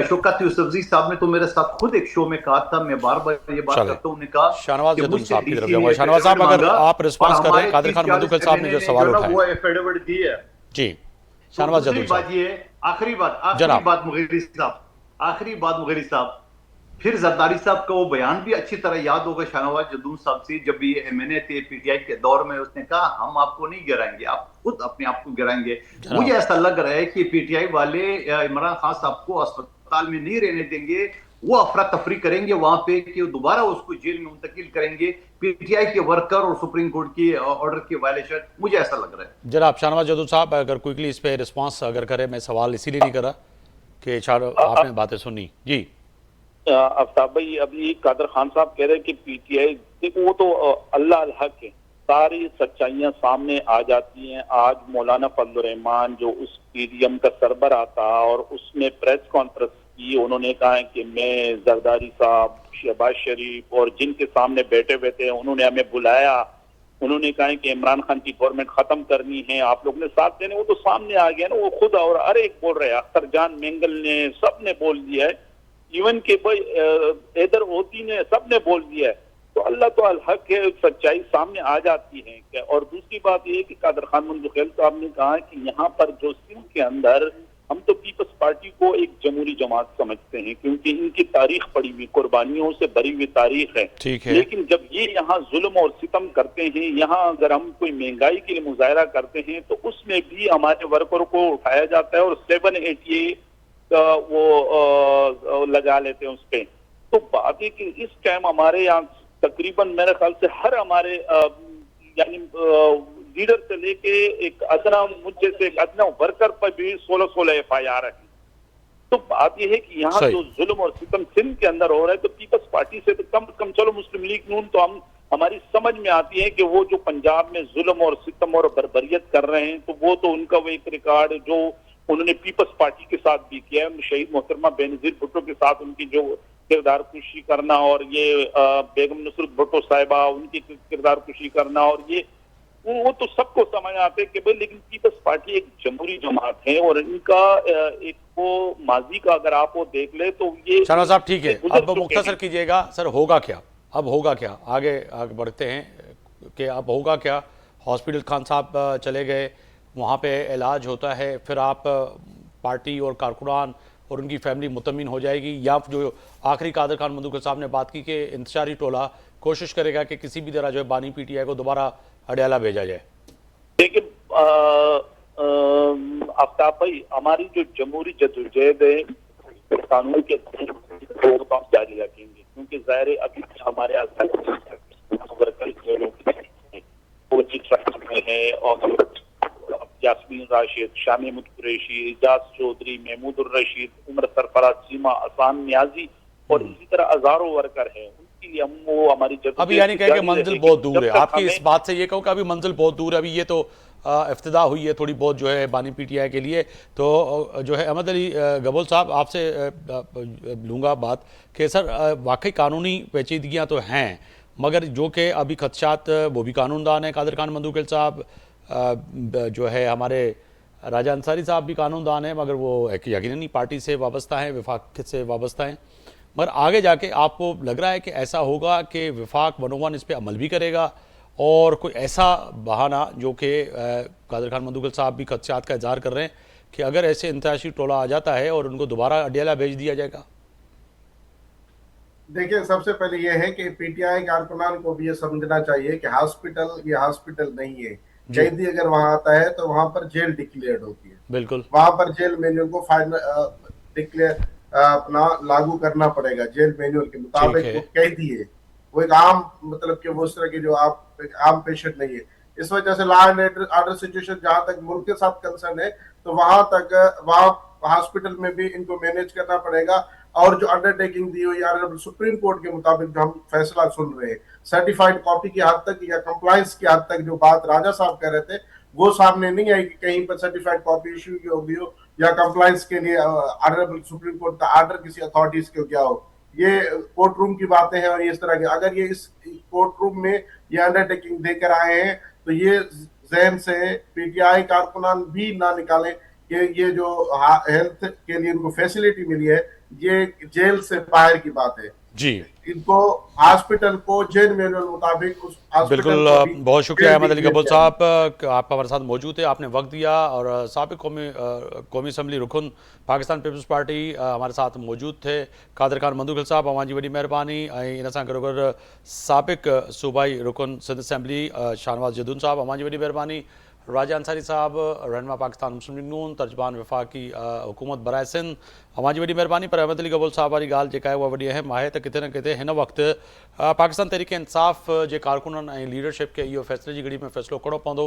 Speaker 4: शौकत यूसुफजई साहब ने तो मेरे साथ खुद एक शो में कहा था, मैं बार बार ये बात करता हूं, उन्होंने कहा
Speaker 1: शाहनवाज जदून साहब की तरफ जाऊंगा। शाहनवाज साहब, अगर आप रिस्पांस कर रहे हैं, कादिर खान मधुकर साहब ने जो सवाल उठाया,
Speaker 4: वो एफिडेविट दी है
Speaker 1: जी शाहनवाज जदून साहब।
Speaker 4: आखिरी बात मुगेरी साहब, फिर जरदारी साहब का वो बयान भी अच्छी तरह याद होगा शाहनवाज जदून साहब से, जब ये MNA थे PTI के दौर में, उसने कहा हम आपको नहीं गिराएंगे, आप खुद अपने आप को गिराएंगे। मुझे ऐसा लग रहा है कि PTI वाले इमरान खान साहब को अस्पताल में नहीं रहने देंगे, वो अफरा तफरी करेंगे वहां पे कि दोबारा उसको जेल में मुंतकिल करेंगे, PTI के वर्कर और सुप्रीम कोर्ट की ऑर्डर की वायलेशन, मुझे ऐसा लग रहा है।
Speaker 1: जनाब शाहनवाज जदून साहब, अगर क्विकली इस पे रिस्पांस अगर करें, मैं सवाल इसीलिए नहीं करा कि आपने बातें सुनी। जी
Speaker 3: आफ्ताब भाई, अभी कादर खान साहब कह रहे हैं कि PTI, वो तो अल्लाह अल हक है, सारी सच्चाइयां सामने आ जाती हैं। आज मौलाना फजलुर रहमान जो उस PDM का सरबराह था और उसने प्रेस कॉन्फ्रेंस की, उन्होंने कहा है कि मैं जरदारी साहब, शहबाज शरीफ और जिनके सामने बैठे हुए थे उन्होंने हमें बुलाया, उन्होंने कहा है कि इमरान खान की गवर्नमेंट खत्म करनी है, आप लोग ने साथ देने, वो तो सामने आ गया ना, वो खुद और हर एक बोल रहे हैं, अख्तर जान मेंगल ने, सब ने बोल दिया है, इवन के हैदर होती ने, सब ने बोल दिया है। तो अल्लाह तो अल हक है, सच्चाई सामने आ जाती है। और दूसरी बात यह कि कादर खान मुंतखिल साहब ने कहा कि यहाँ पर जो सिंध के अंदर हम तो पीपल्स पार्टी को एक जमहूरी जमात समझते हैं, क्योंकि इनकी तारीख पड़ी हुई, कुर्बानियों से भरी हुई तारीख है। लेकिन जब ये यहाँ जुल्म और सितम करते हैं, यहाँ अगर हम कोई महंगाई के लिए मुजाहरा करते हैं तो उसमें भी हमारे वर्करों को उठाया जाता है और 788 वो लगा लेते हैं उस पे। तो बात है कि इस टाइम हमारे यहाँ तकरीबन मेरे ख्याल से हर हमारे यानी लीडर से लेके एक अदना, मुझे से एक अदना वर्कर पर भी 16 FIR है। तो बात यह है कि यहाँ जो जुल्म और सितम सिंध के अंदर हो रहा है, तो पीपल्स पार्टी से तो कम चलो मुस्लिम लीग नून तो हमारी समझ में आती है कि वो जो पंजाब में जुल्म और सितम और बर्बरियत कर रहे हैं, तो वो तो उनका वो एक रिकॉर्ड जो उन्होंने पीपल्स पार्टी के साथ भी किया है। शहीद मोहतरमा बेनजीर भुट्टो के साथ उनकी जो किरदार कुशी करना, और ये बेगम नुसरत भुट्टो साहिबा उनकी किरदार कुशी करना, और ये वो तो सबको समझ आते हैं कि भाई, लेकिन पीपल्स पार्टी एक जमहूरी जमात है और इनका एक वो माजी का अगर आप वो देख ले तो ये।
Speaker 1: शाहनवाज साहब ठीक है, अब मुख्तसर कीजिएगा सर, होगा क्या अब, होगा क्या आगे बढ़ते हैं कि अब होगा क्या? हॉस्पिटल खान साहब चले गए, वहाँ पे इलाज होता है, फिर आप पार्टी और कारकुनान और उनकी फैमिली मुतमिन हो जाएगी, या जो आखिरी कादर खान मधुकर साहब ने बात की कि इंतशारी टोला कोशिश करेगा कि किसी भी तरह जो है बानी PTI को दोबारा अडयाला भेजा जाए?
Speaker 3: देखिए आफ्ताब भाई, हमारी जो जमहूरी जदोजहद है कानून के जारी रखेंगे, क्योंकि ज़ाहिर अभी हमारे है और यास्मीन राशिद, शाह महमूद कुरैशी, एजाज चौधरी, महमूद उर रशीद, उमर सरफराज, सीमा, आसान न्याजी और इसी तरह हजारों वर्कर हैं, उनकी इसलिए हम वो हमारी
Speaker 1: अभी यानी कह के मंजिल बहुत दूर है, आपकी इस बात से ये कहूँ कि अभी मंजिल बहुत दूर है। अभी ये तो इफ्तिदा हुई है थोड़ी बहुत जो है बानी पीटीआई के लिए। तो जो है अहमद अली गबोल साहब आपसे लूँगा बात कि सर वाकई कानूनी पेचीदगियाँ तो हैं, मगर जो कि अभी खदशात वो भी कानूनदान है, कादर खान मंदूकिल साहब जो है हमारे राजा अंसारी साहब भी कानूनदान है, मगर वो एक यकीननी पार्टी से वाबस्ता है, वफाक से वाबस्ता हैं। मगर आगे जाके आपको लग रहा है कि ऐसा होगा कि वफाक 101 इस पर अमल भी करेगा और कोई ऐसा बहाना जो कि कादर खान मंदूकिल साहब भी खदशात का इजहार कर रहे हैं कि अगर ऐसे इंतहाशी टोला आ जाता है और उनको दोबारा अडियाला भेज दिया जाएगा?
Speaker 2: देखिए, सबसे पहले यह है कि पीटीआई कारकुनान को भी ये समझना चाहिए कि ये हॉस्पिटल नहीं है। कैदी अगर वहां आता है तो वहां पर जेल डिक्लेयर्ड होती है,
Speaker 1: बिल्कुल
Speaker 2: वहां पर जेल मैनुअल को फाइनल डिक्लेयर अपना लागू करना पड़ेगा। जेल मैनुअल के मुताबिक वो कैदी है, वो एक आम मतलब कि वो उस तरह की जो आप एक आम पेशेंट नहीं है। इस वजह से लॉ एंड ऑर्डर सिचुएशन जहां तक मुल्क के साथ कंसर्न है तो वहां हॉस्पिटल में भी इनको मैनेज करना पड़ेगा। और जो अंडरटेकिंग दी हुई ऑनरेबल सुप्रीम कोर्ट के मुताबिक जो हम फैसला सुन रहे हैं, सर्टिफाइड कॉपी की हद तक या कंप्लायंस की हद तक जो बात राजा साहब कह रहे थे वो सामने नहीं आई कि कहीं पर सर्टिफाइड कॉपी इश्यू की होगी हो या कंप्लायंस के लिए ऑनरेबल सुप्रीम कोर्ट का ऑर्डर किसी अथॉरिटीज को क्या हो। ये कोर्ट रूम की बातें हैं और इस तरह की अगर ये इस कोर्ट रूम में ये अंडरटेकिंग देकर आए हैं तो ये जहन से पीटीआई कारकुनान भी ना निकालें कि ये जो हेल्थ के लिए इनको फैसिलिटी मिली है ये जेल से बाहर की बात है
Speaker 1: जी।
Speaker 2: इनको हॉस्पिटल को जेल मैनुअल मुताबिक उस
Speaker 1: बिल्कुल बहुत शुक्रिया अहमद अली गबोल साहब, आप हमारे साथ मौजूद थे, आपने वक्त दिया। और साबिक कौमी असम्बली रुकन पाकिस्तान पीपल्स पार्टी हमारे साथ मौजूद थे। कादर खान मंदूकिल साहब अवां वही मेहरबानी। इन सां गॾोगॾु साबिक सूबाई रुकन सिंध असम्बली शाहनवाज जदून साहब अवां वही मेहरबानी। राजा अंसारी साहब रहनुमा पाकिस्तान मुस्लिम लीग नून तर्जमान वफाकी हुकूमत बराए सिंध अवां वही मेहरबानी। पर अहमद अली गबोल साहब वाली ॻाल्हि जेका आहे उहा वॾी अहम आहे त किथे न किथे हिन वक़्तु पाकिस्तान तहरीक इंसाफ़ जे कारकुननि ऐं लीडरशिप खे इहो फ़ैसिले जी घड़ी में फ़ैसिलो करणो पवंदो।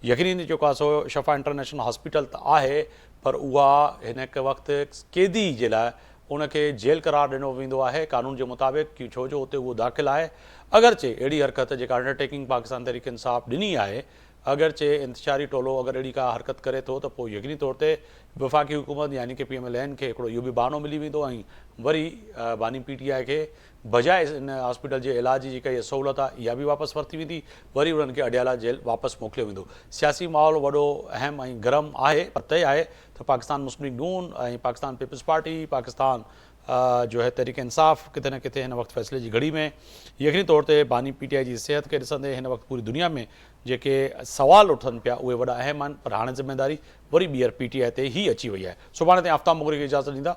Speaker 1: यकीनी जेको आहे सो शफ़ा इंटरनेशनल हॉस्पिटल त आहे, पर उहा हिन वक़्तु कैदी जे लाइ उनखे जेल करार ॾिनो वेंदो आहे कानून जे मुताबिक़, कि छो जो उते उहो दाख़िल आहे। अगरचे अहिड़ी हरकत जेका अंडरटेकिंग पाकिस्तान तहरीक इंसाफ़ ॾिनी आहे, अगरचे इंतशारी टोलो अगर अड़ी का हरकत करे तो यकीनी तौर पर वफाकी हुकूमत यानी कि PMLN के इहो भी बहानो मिली वेंदो ऐं वरी बानी PTI के बजाय इन हॉस्पिटल के इलाज जी जेका सहूलत आहे इहा भी वापस वरती वेंदी, वरी उन्हनि खे अडियाला जेल वापस मोकिलियो वेंदो। सियासी माहौल वॾो अहम ऐं गरम आहे, पर तय आहे त पाकिस्तान मुस्लिम लीग नून ऐं पाकिस्तान पीपल्स पार्टी पाकिस्तान जो है तहरीक इंसाफ़ किथे न किथे हिन वक़्तु फ़ैसिले जी घड़ी में यकीनी तौर ते बानी PTI जी सिहत के ॾिसंदे हिन वक़्तु पूरी दुनिया में जेके सवाल उठनि पिया उहे वॾा अहम आहिनि, पर हाणे ज़िम्मेदारी वरी ॿीहर PTI ते ई अची वई आहे। सुभाणे ताईं आफ्ताब मुगरी खे इजाज़त ॾींदा।